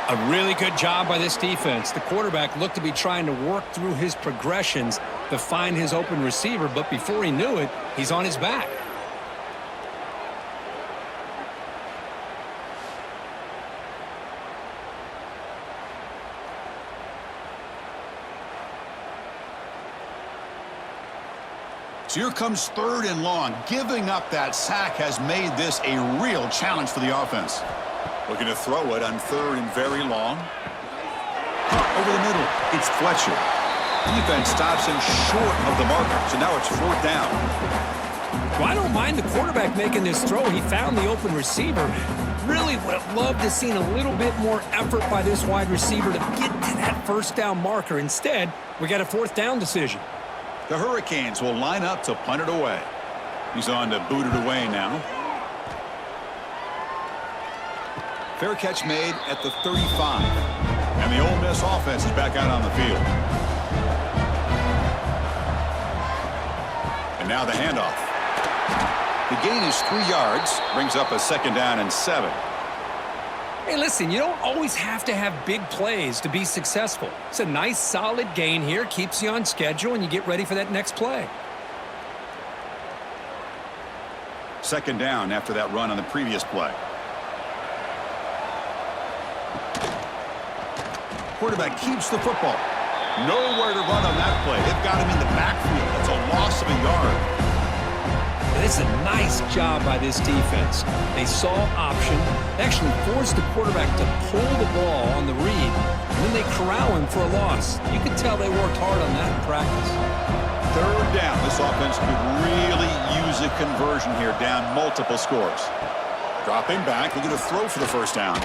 A really good job by this defense. The quarterback looked to be trying to work through his progressions to find his open receiver, but before he knew it, he's on his back. So here comes 3rd and long. Giving up that sack has made this a real challenge for the offense. Looking to throw it on 3rd and very long. Over the middle, it's Fletcher. Defense stops him short of the marker, so now it's 4th down. Well, I don't mind the quarterback making this throw. He found the open receiver. Really would have loved to seen a little bit more effort by this wide receiver to get to that first down marker. Instead, we got a fourth down decision. The Hurricanes will line up to punt it away. He's on to boot it away now. Fair catch made at the 35. And the Ole Miss offense is back out on the field. And now the handoff. The gain is 3 yards, brings up a second down and 7. Hey, listen, you don't always have to have big plays to be successful. It's a nice, solid gain here, keeps you on schedule, and you get ready for that next play. Second down after that run on the previous play. Quarterback keeps the football. Nowhere to run on that play. They've got him in the backfield. That's a loss of a yard. This is a nice job by this defense. They saw option, actually forced the quarterback to pull the ball on the read, and then they corral him for a loss. You can tell they worked hard on that in practice. Third down. This offense could really use a conversion here, down multiple scores. Dropping back, looking to throw for the first down.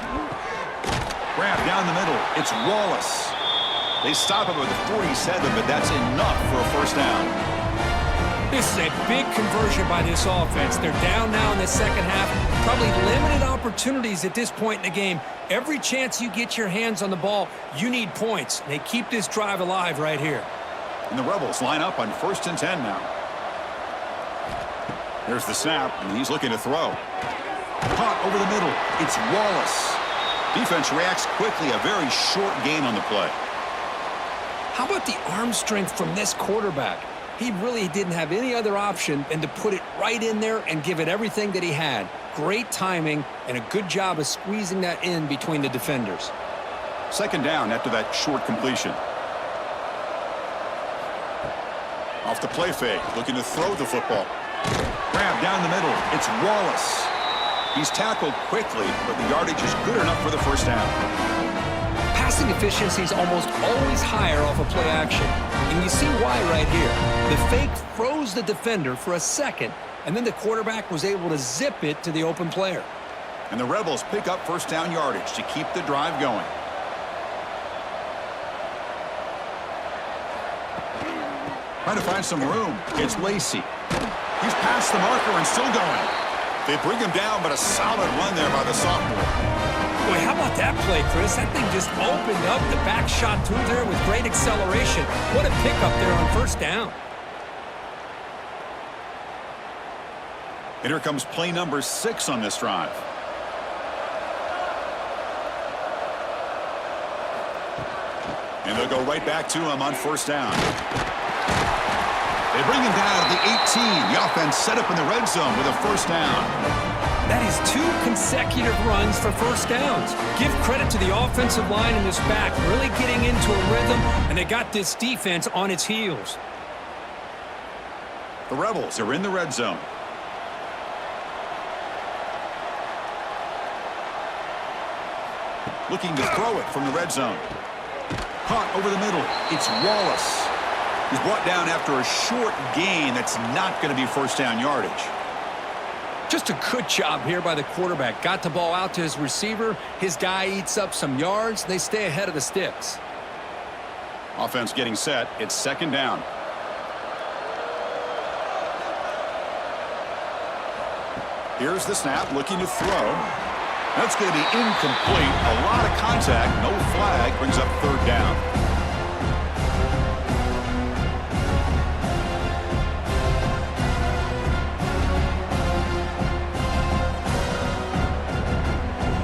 Grab down the middle. It's Wallace. They stop him with the 47, but that's enough for a first down. This is a big conversion by this offense. They're down now in the second half. Probably limited opportunities at this point in the game. Every chance you get your hands on the ball, you need points. They keep this drive alive right here. And the Rebels line up on 1st and 10 now. There's the snap, and he's looking to throw. Caught over the middle. It's Wallace. Defense reacts quickly. A very short gain on the play. How about the arm strength from this quarterback? He really didn't have any other option than to put it right in there and give it everything that he had. Great timing and a good job of squeezing that in between the defenders. Second down after that short completion. Off the play fake, looking to throw the football. Grab down the middle. It's Wallace. He's tackled quickly, but the yardage is good enough for the first down. Passing efficiency is almost always higher off of play action. And you see why right here. The fake froze the defender for a second, and then the quarterback was able to zip it to the open player. And the Rebels pick up first down yardage to keep the drive going. Trying to find some room. It's Lacy. He's past the marker and still going. They bring him down, but a solid run there by the sophomore. Boy, how about that play, Chris? That thing just opened up the back shot through there with great acceleration. What a pickup there on first down. And here comes play number 6 on this drive. And they'll go right back to him on first down. They bring him down at the 18. The offense set up in the red zone with a first down. That is 2 consecutive runs for first downs. Give credit to the offensive line in this back, really getting into a rhythm, and they got this defense on its heels. The Rebels are in the red zone. Looking to throw it from the red zone. Caught over the middle. It's Wallace. He's brought down after a short gain that's not going to be first down yardage. Just a good job here by the quarterback. Got the ball out to his receiver. His guy eats up some yards. They stay ahead of the sticks. Offense getting set. It's second down. Here's the snap, looking to throw. That's going to be incomplete. A lot of contact. No flag. Brings up third down.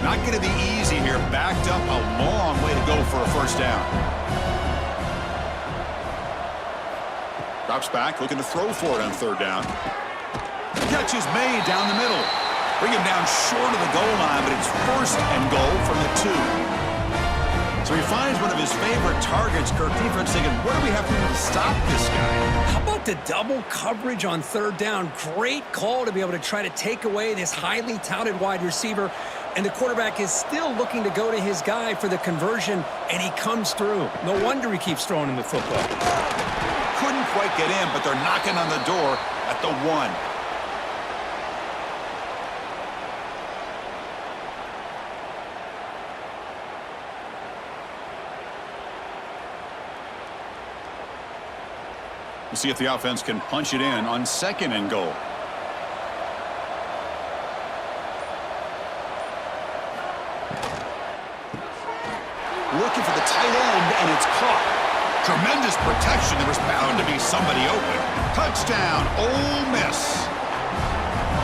Not going to be easy here. Backed up a long way to go for a first down. Drops back, looking to throw for it on third down. Catch is made down the middle. Bring him down short of the goal line, but it's first and goal from the 2. So he finds one of his favorite targets. Kirk defense thinking, what do we have to do to stop this guy? How about the double coverage on third down? Great call to be able to try to take away this highly touted wide receiver. And the quarterback is still looking to go to his guy for the conversion, and he comes through. No wonder he keeps throwing him the football. Couldn't quite get in, but they're knocking on the door at the 1. We'll see if the offense can punch it in on 2nd and goal. Looking for the tight end, and it's caught. Tremendous protection. There was bound to be somebody open. Touchdown, Ole Miss.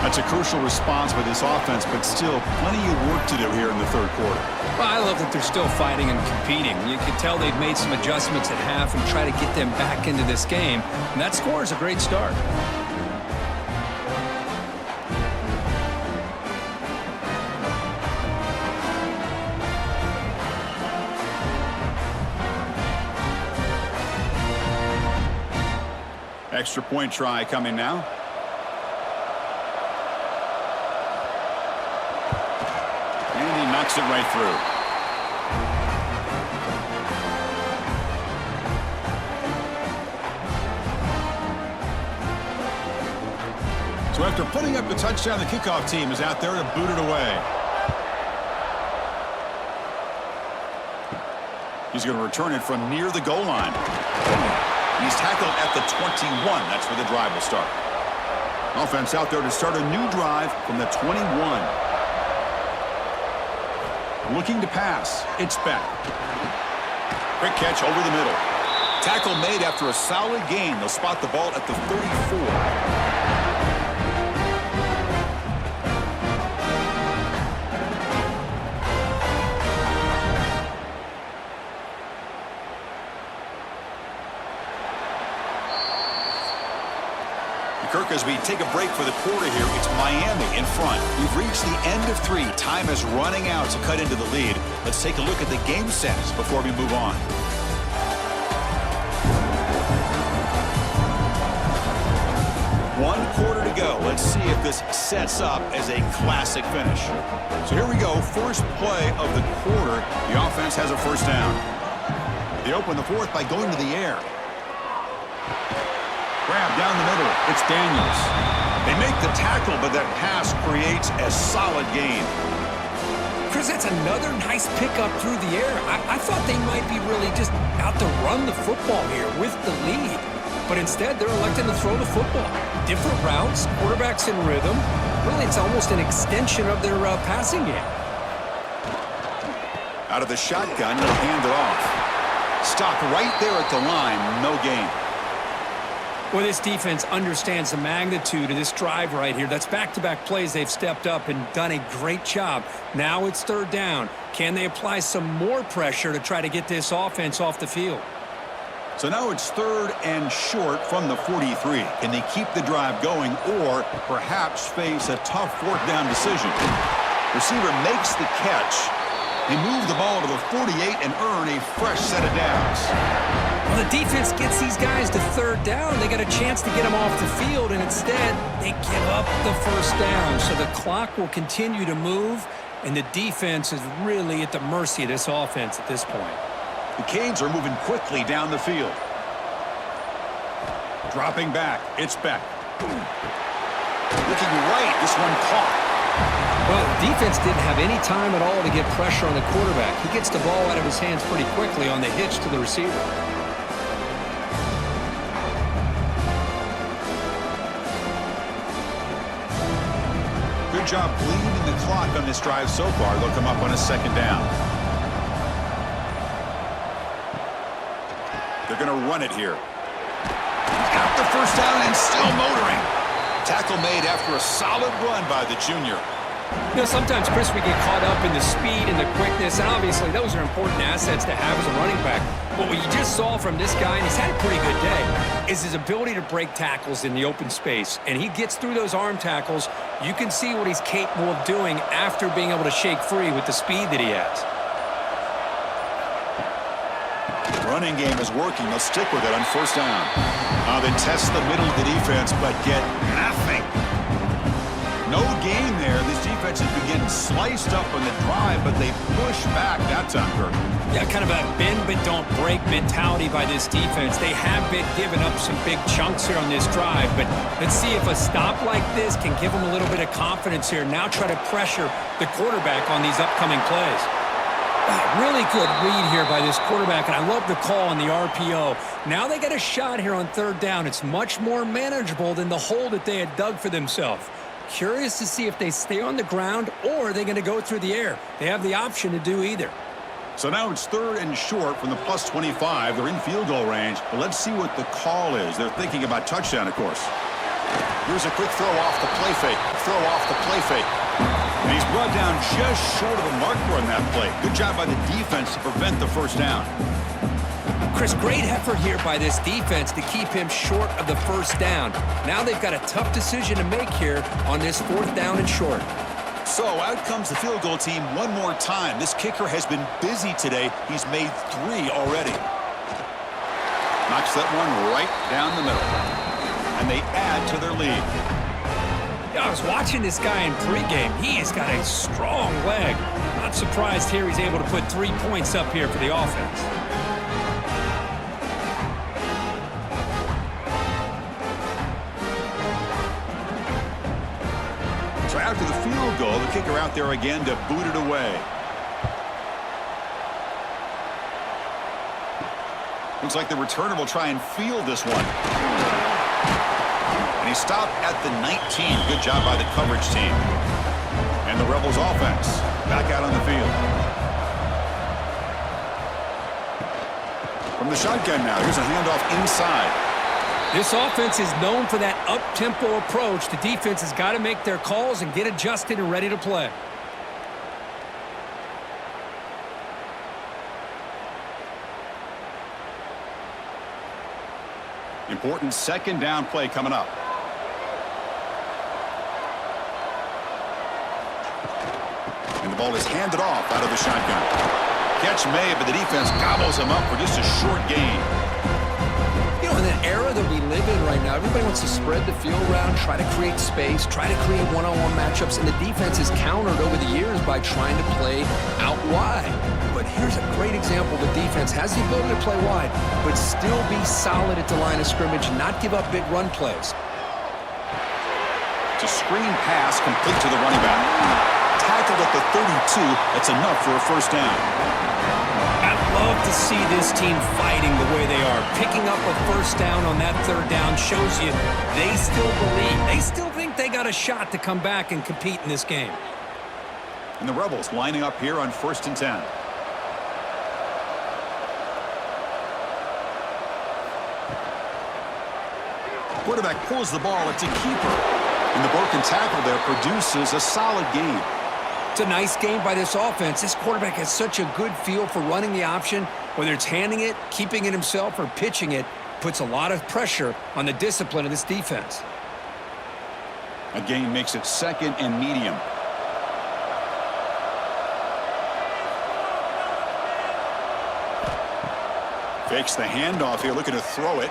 That's a crucial response by this offense, but still plenty of work to do here in the 3rd quarter. Well, I love that they're still fighting and competing. You can tell they've made some adjustments at half and try to get them back into this game. And that score is a great start. Extra point try coming now. And he knocks it right through. So after putting up the touchdown, the kickoff team is out there to boot it away. He's going to return it from near the goal line. He's tackled at the 21. That's where the drive will start. Offense out there to start a new drive from the 21. Looking to pass. It's Beck. Quick catch over the middle. Tackle made after a solid gain. They'll spot the ball at the 34. Kirk, as we take a break for the quarter here, it's Miami in front. We've reached the end of 3. Time is running out to cut into the lead. Let's take a look at the game stats before we move on. One quarter to go. Let's see if this sets up as a classic finish. So here we go. First play of the quarter. The offense has a first down. They open the 4th by going to the air. Grab down the middle. It's Daniels. They make the tackle, but that pass creates a solid gain. Chris, that's another nice pickup through the air. I thought they might be really just out to run the football here with the lead. But instead, they're electing to throw the football. Different routes, quarterbacks in rhythm. Really, it's almost an extension of their passing game. Out of the shotgun, they'll hand it off. Stopped right there at the line. No gain. Well, this defense understands the magnitude of this drive right here. That's back-to-back plays. They've stepped up and done a great job. Now it's 3rd down. Can they apply some more pressure to try to get this offense off the field? So now it's 3rd and short from the 43. Can they keep the drive going or perhaps face a tough 4th down decision? Receiver makes the catch. They move the ball to the 48 and earn a fresh set of downs. Well, the defense gets these guys to 3rd down. They got a chance to get them off the field, and instead they give up the first down. So the clock will continue to move, and the defense is really at the mercy of this offense at this point. The Canes are moving quickly down the field. Dropping back. It's Beck. Looking right. This one caught. Well, the defense didn't have any time at all to get pressure on the quarterback. He gets the ball out of his hands pretty quickly on the hitch to the receiver. Good job bleeding the clock on this drive so far. They'll come up on a 2nd down. They're going to run it here. Got the first down and still motoring. Tackle made after a solid run by the junior. You know, sometimes, Chris, we get caught up in the speed and the quickness, and obviously those are important assets to have as a running back. But what you just saw from this guy, and he's had a pretty good day, is his ability to break tackles in the open space. And he gets through those arm tackles. You can see what he's capable of doing after being able to shake free with the speed that he has. Running game is working. They'll stick with it on first down. They test the middle of the defense, but get nothing. No gain there. This defense has been getting sliced up on the drive, but they push back that time, Kirk. Yeah, kind of a bend but don't break mentality by this defense. They have been giving up some big chunks here on this drive, but let's see if a stop like this can give them a little bit of confidence here. Now try to pressure the quarterback on these upcoming plays. Really good read here by this quarterback, and I love the call on the RPO. Now they get a shot here on third down. It's much more manageable than the hole that they had dug for themselves. Curious to see if they stay on the ground or are they going to go through the air. They have the option to do either. So now it's third and short from the plus 25. They're in field goal range. But let's see what the call is. They're thinking about touchdown, of course. Here's a quick throw off the play fake. Throw off the play fake. And he's brought down just short of the marker on that play. Good job by the defense to prevent the first down. Chris, great effort here by this defense to keep him short of the first down. Now they've got a tough decision to make here on this fourth down and short. So out comes the field goal team one more time. This kicker has been busy today. He's made 3 already. Knocks that one right down the middle. And they add to their lead. I was watching this guy in pregame. He has got a strong leg. Not surprised here he's able to put 3 points up here for the offense. So after the field goal, the kicker out there again to boot it away. Looks like the returner will try and field this one. And he stopped at the 19. Good job by the coverage team. And the Rebels offense back out on the field. From the shotgun now, here's a handoff inside. This offense is known for that up-tempo approach. The defense has got to make their calls and get adjusted and ready to play. Important second down play coming up. And the ball is handed off out of the shotgun. Catch made, but the defense gobbles him up for just a short gain. You know, in the era that we live in right now, everybody wants to spread the field around, try to create space, try to create one-on-one matchups, and the defense is countered over the years by trying to play out wide. But here's a great example. The defense has the ability to play wide, but still be solid at the line of scrimmage, not give up big run plays. It's a screen pass complete to the running back. Tackled at the 32. That's enough for a first down. I love to see this team fighting the way they are. Picking up a first down on that third down shows you they still believe. They still think they got a shot to come back and compete in this game. And the Rebels lining up here on 1st and 10. Quarterback pulls the ball. It's a keeper. And the broken tackle there produces a solid gain. It's a nice game by this offense. This quarterback has such a good feel for running the option. Whether it's handing it, keeping it himself, or pitching it, puts a lot of pressure on the discipline of this defense. A gain makes it 2nd and medium. Fakes the handoff here, looking to throw it.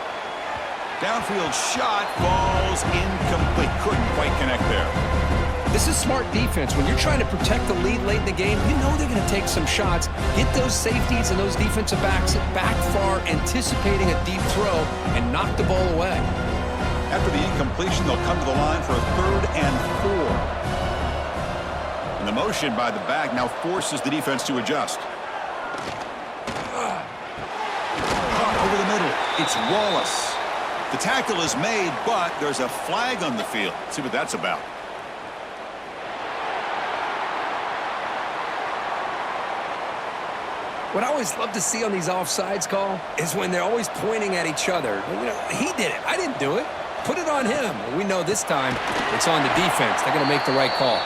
Downfield shot falls incomplete. Couldn't quite connect there. This is smart defense. When you're trying to protect the lead late in the game, you know they're going to take some shots, get those safeties and those defensive backs back far, anticipating a deep throw, and knock the ball away. After the incompletion, they'll come to the line for a 3rd and 4. And the motion by the back now forces the defense to adjust. Over the middle, it's Wallace. The tackle is made, but there's a flag on the field. Let's see what that's about. What I always love to see on these offsides call is when they're always pointing at each other. You know, he did it. I didn't do it. Put it on him. We know this time it's on the defense. They're going to make the right call.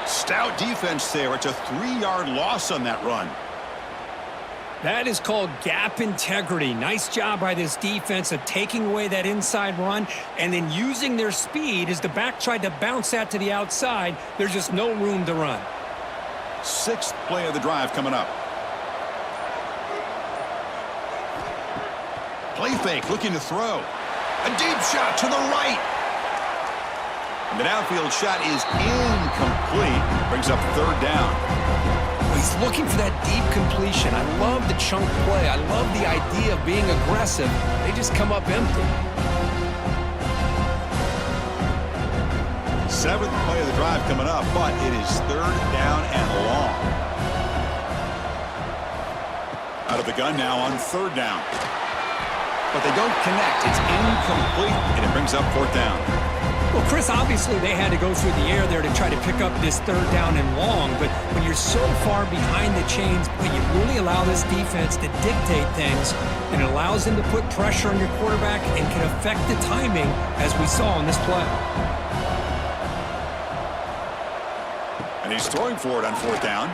Stout defense there. It's a 3-yard loss on that run. That is called gap integrity. Nice job by this defense of taking away that inside run and then using their speed as the back tried to bounce that to the outside. There's just no room to run. 6th play of the drive coming up. Play fake, looking to throw. A deep shot to the right. And the downfield shot is incomplete. Brings up 3rd down. He's looking for that deep completion. I love the chunk play. I love the idea of being aggressive. They just come up empty. 7th play of the drive coming up, but it is 3rd down and long. Out of the gun now on 3rd down. But they don't connect. It's incomplete, and it brings up 4th down. Well, Chris, obviously they had to go through the air there to try to pick up this 3rd down and long, but when you're so far behind the chains, you really allow this defense to dictate things, and it allows them to put pressure on your quarterback and can affect the timing, as we saw in this play. And he's throwing for it on 4th down.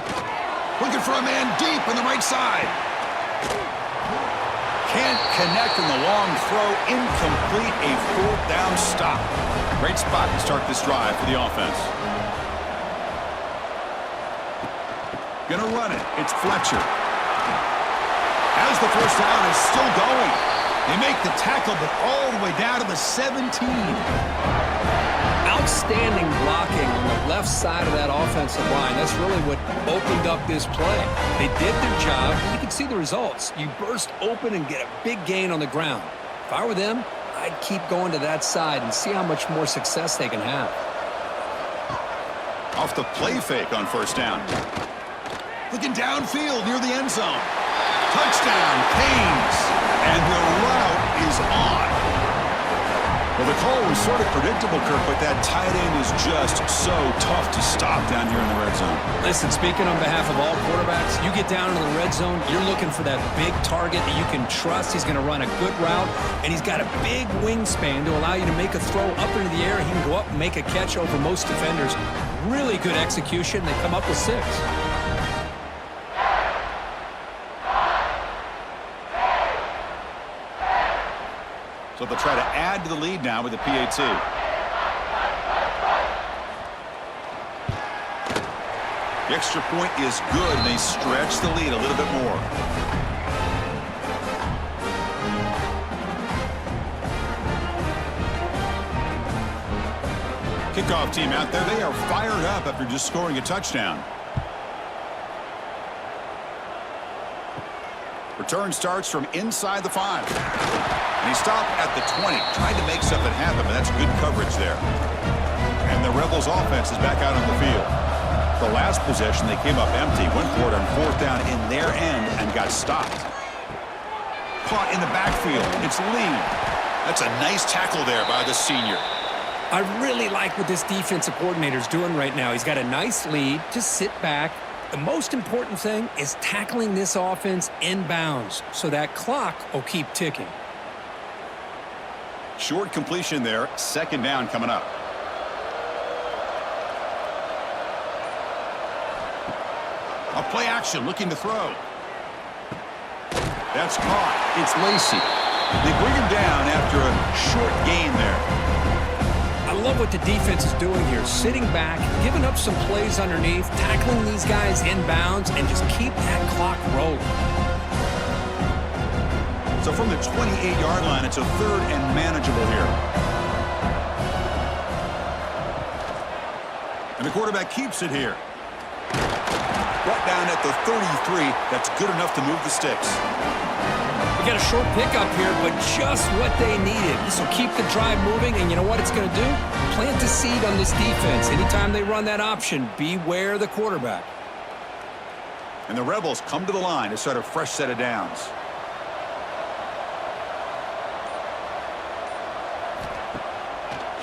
Looking for a man deep on the right side. Can't connect in the long throw. Incomplete. A 4th down stop. Great spot to start this drive for the offense. Gonna run it. It's Fletcher. As the 1st down is still going. They make the tackle, but all the way down to the 17. Outstanding blocking on the left side of that offensive line. That's really what opened up this play. They did their job. You can see the results. You burst open and get a big gain on the ground. If I were them, I'd keep going to that side and see how much more success they can have. Off the play fake on 1st down. Looking downfield near the end zone. Touchdown, Canes. And the route is on. Well, the call was sort of predictable, Kirk, but that tight end is just so tough to stop down here in the red zone. Listen, speaking on behalf of all quarterbacks, you get down into the red zone, you're looking for that big target that you can trust. He's going to run a good route, and he's got a big wingspan to allow you to make a throw up into the air. He can go up and make a catch over most defenders. Really good execution. They come up with 6. So they'll try to add to the lead now with the PAT. The extra point is good, and they stretch the lead a little bit more. Kickoff team out there. They are fired up after just scoring a touchdown. Return starts from inside the 5. And he stopped at the 20, trying to make something happen, but that's good coverage there. And the Rebels offense is back out on the field. The last possession, they came up empty, went for it on 4th down in their end and got stopped. Caught in the backfield. It's Lee. That's a nice tackle there by the senior. I really like what this defensive coordinator is doing right now. He's got a nice lead. Just sit back. The most important thing is tackling this offense inbounds so that clock will keep ticking. Short completion there. 2nd down coming up. A play action looking to throw. That's caught. It's Lacy. They bring him down after a short gain there. I love what the defense is doing here. Sitting back, giving up some plays underneath, tackling these guys inbounds, and just keep that clock rolling. So from the 28-yard line, it's a 3rd and manageable here. And the quarterback keeps it here. Right down at the 33. That's good enough to move the sticks. We got a short pickup here, but just what they needed. This will keep the drive moving, and you know what it's going to do? Plant a seed on this defense. Anytime they run that option, beware the quarterback. And the Rebels come to the line to start a fresh set of downs.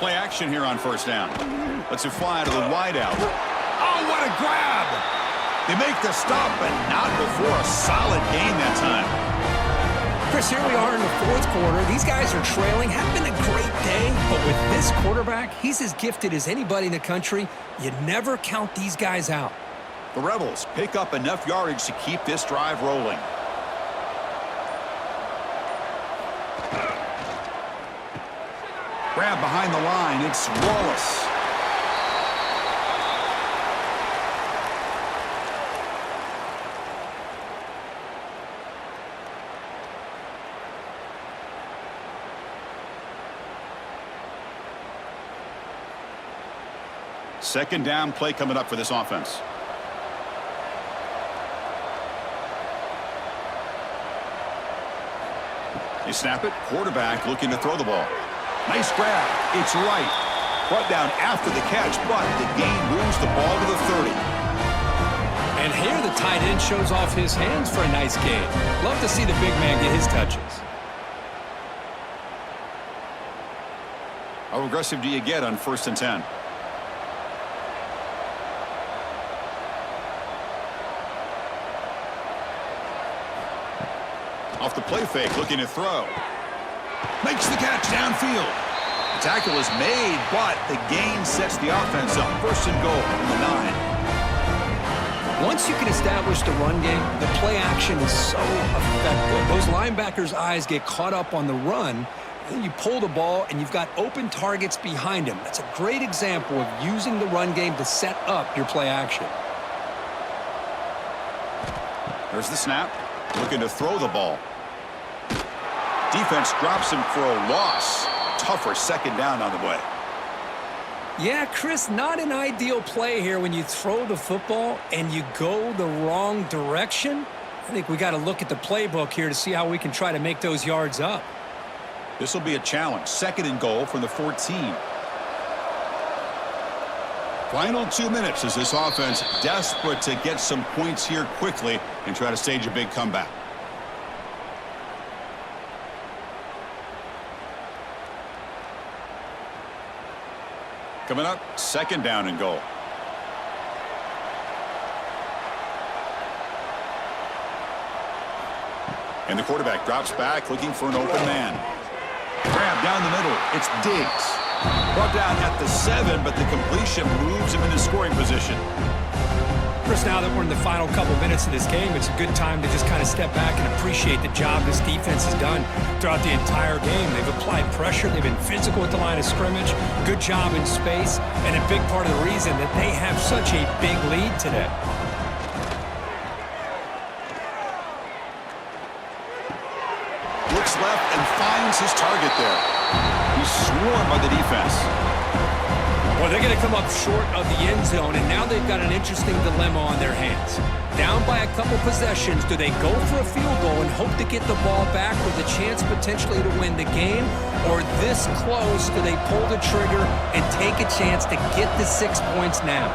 Play action here on 1st down. Let's it fly to the wideout. Oh, what a grab! They make the stop, but not before a solid gain that time. Chris, here we are in the 4th quarter. These guys are trailing. Haven't been a great day, but with this quarterback, he's as gifted as anybody in the country. You never count these guys out. The Rebels pick up enough yardage to keep this drive rolling. Grab behind the line. It's Wallace. Second down play coming up for this offense. They snap it. Quarterback looking to throw the ball. Nice grab. It's right. Brought down after the catch, but the gain moves the ball to the 30. And here the tight end shows off his hands for a nice gain. Love to see the big man get his touches. How aggressive do you get on 1st and 10? Off the play fake, looking to throw. Makes the catch downfield. The tackle is made, but the gain sets the offense up. 1st and goal from the 9. Once you can establish the run game, the play action is so effective. Those linebackers' eyes get caught up on the run, and then you pull the ball, and you've got open targets behind him. That's a great example of using the run game to set up your play action. There's the snap. Looking to throw the ball. Defense drops him for a loss. Tougher 2nd down on the way. Yeah, Chris, not an ideal play here when you throw the football and you go the wrong direction. I think we got to look at the playbook here to see how we can try to make those yards up. This will be a challenge. 2nd and goal from the 14. Final 2 minutes as this offense desperate to get some points here quickly and try to stage a big comeback. Coming up, 2nd down and goal. And the quarterback drops back looking for an open man. Grab down the middle. It's Diggs. Brought down at the 7, but the completion moves him into scoring position. Chris, now that we're in the final couple minutes of this game, it's a good time to just kind of step back and appreciate the job this defense has done throughout the entire game. They've applied pressure. They've been physical at the line of scrimmage. Good job in space, and a big part of the reason that they have such a big lead today. Looks left and finds his target there. He's swarmed by the defense. Well, they're going to come up short of the end zone, and now they've got an interesting dilemma on their hands. Down by a couple possessions, do they go for a field goal and hope to get the ball back with a chance potentially to win the game? Or this close, do they pull the trigger and take a chance to get the 6 points now?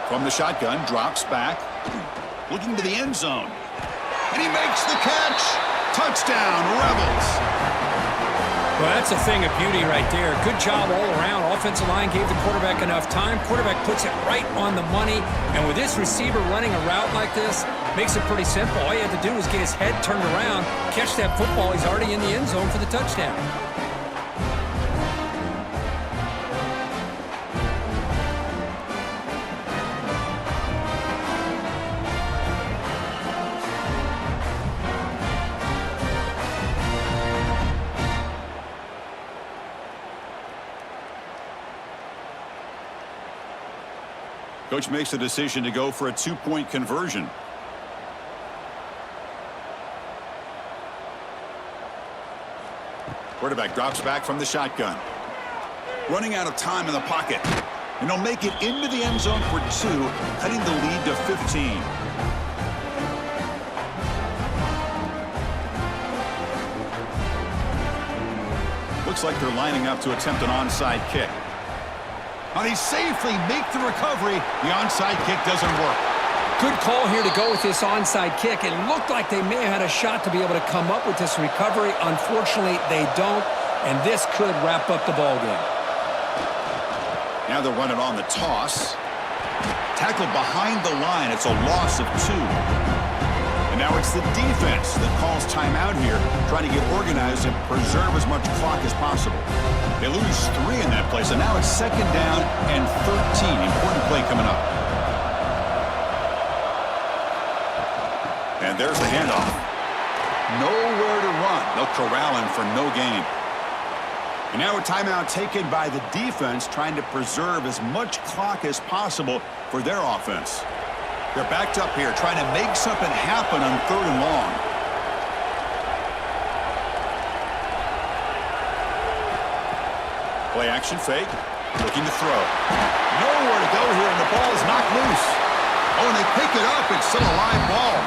From the shotgun, drops back, looking to the end zone. And he makes the catch. Touchdown, Rebels. Well, that's a thing of beauty right there. Good job all around. Offensive line gave the quarterback enough time. Quarterback puts it right on the money. And with this receiver running a route like this, makes it pretty simple. All you have to do is get his head turned around, catch that football. He's already in the end zone for the touchdown. Coach makes a decision to go for a 2-point conversion. Quarterback drops back from the shotgun. Running out of time in the pocket. And he'll make it into the end zone for 2, cutting the lead to 15. Looks like they're lining up to attempt an onside kick. And he safely make the recovery. The onside kick doesn't work. Good call here to go with this onside kick. It looked like they may have had a shot to be able to come up with this recovery. Unfortunately, they don't, and this could wrap up the ball game. Now they're running on the toss. Tackled behind the line. It's a loss of 2. And now it's the defense that calls timeout here, trying to get organized and preserve as much clock as possible. They lose 3 in that play, so now it's 2nd down and 13. Important play coming up. And there's the handoff. Nowhere to run. They'll corral him for no gain. And now a timeout taken by the defense, trying to preserve as much clock as possible for their offense. They're backed up here, trying to make something happen on 3rd and long. Play action fake, looking to throw. Nowhere to go here, and the ball is knocked loose. Oh, and they pick it up. It's still a live ball.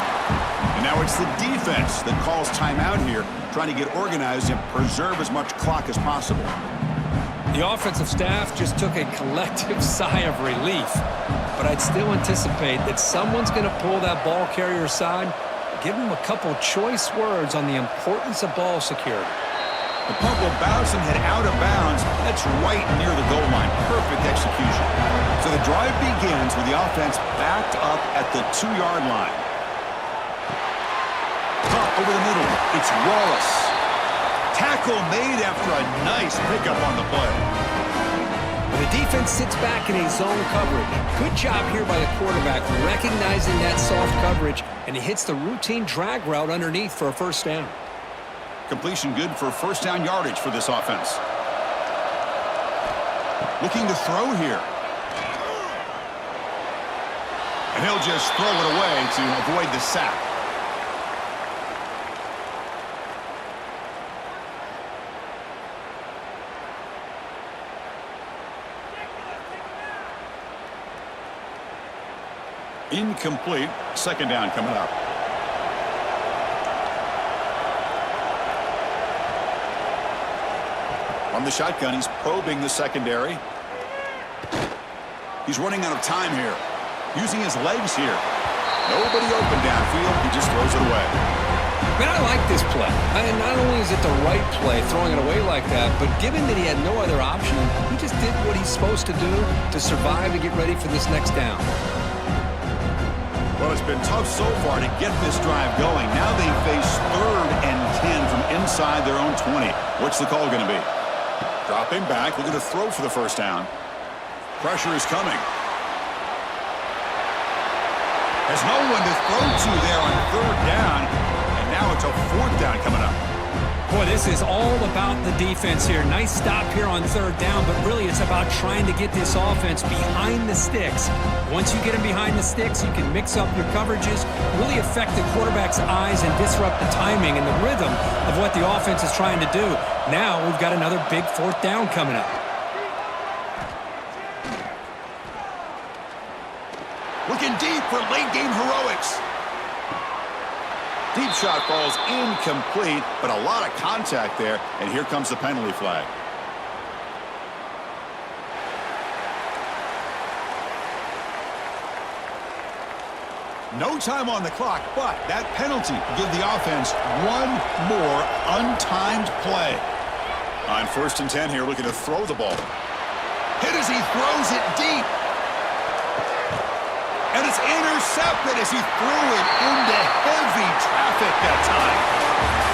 And now it's the defense that calls timeout here, trying to get organized and preserve as much clock as possible. The offensive staff just took a collective sigh of relief. But I'd still anticipate that someone's going to pull that ball carrier aside, give him a couple choice words on the importance of ball security. The punt will bounce and head out of bounds. That's right near the goal line. Perfect execution. So the drive begins with the offense backed up at the 2-yard line. Caught over the middle. It's Wallace. Tackle made after a nice pickup on the play. The defense sits back in a zone coverage. Good job here by the quarterback recognizing that soft coverage, and he hits the routine drag route underneath for a first down. Completion good for first down yardage for this offense. Looking to throw here. And he'll just throw it away to avoid the sack. Incomplete. Second down coming up. From the shotgun, he's probing the secondary. He's running out of time here. Using his legs here. Nobody open downfield. He just throws it away. Man, I like this play. And not only is it the right play, throwing it away like that, but given that he had no other option, he just did what he's supposed to do to survive and get ready for this next down. Well, it's been tough so far to get this drive going. Now they face 3rd and 10 from inside their own 20. What's the call going to be? Dropping back, looking to throw for the first down. Pressure is coming. Has no one to throw to there on 3rd down. And now it's a 4th down coming up. Boy, this is all about the defense here. Nice stop here on 3rd down, but really it's about trying to get this offense behind the sticks. Once you get them behind the sticks, you can mix up your coverages, really affect the quarterback's eyes and disrupt the timing and the rhythm of what the offense is trying to do. Now we've got another big 4th down coming up. Looking deep for late game heroics. Deep shot falls incomplete, but a lot of contact there, and here comes the penalty flag. No time on the clock, but that penalty give the offense one more untimed play. On 1st and 10 here, looking to throw the ball. Hit as he throws it deep. And it's intercepted as he threw it into heavy traffic that time.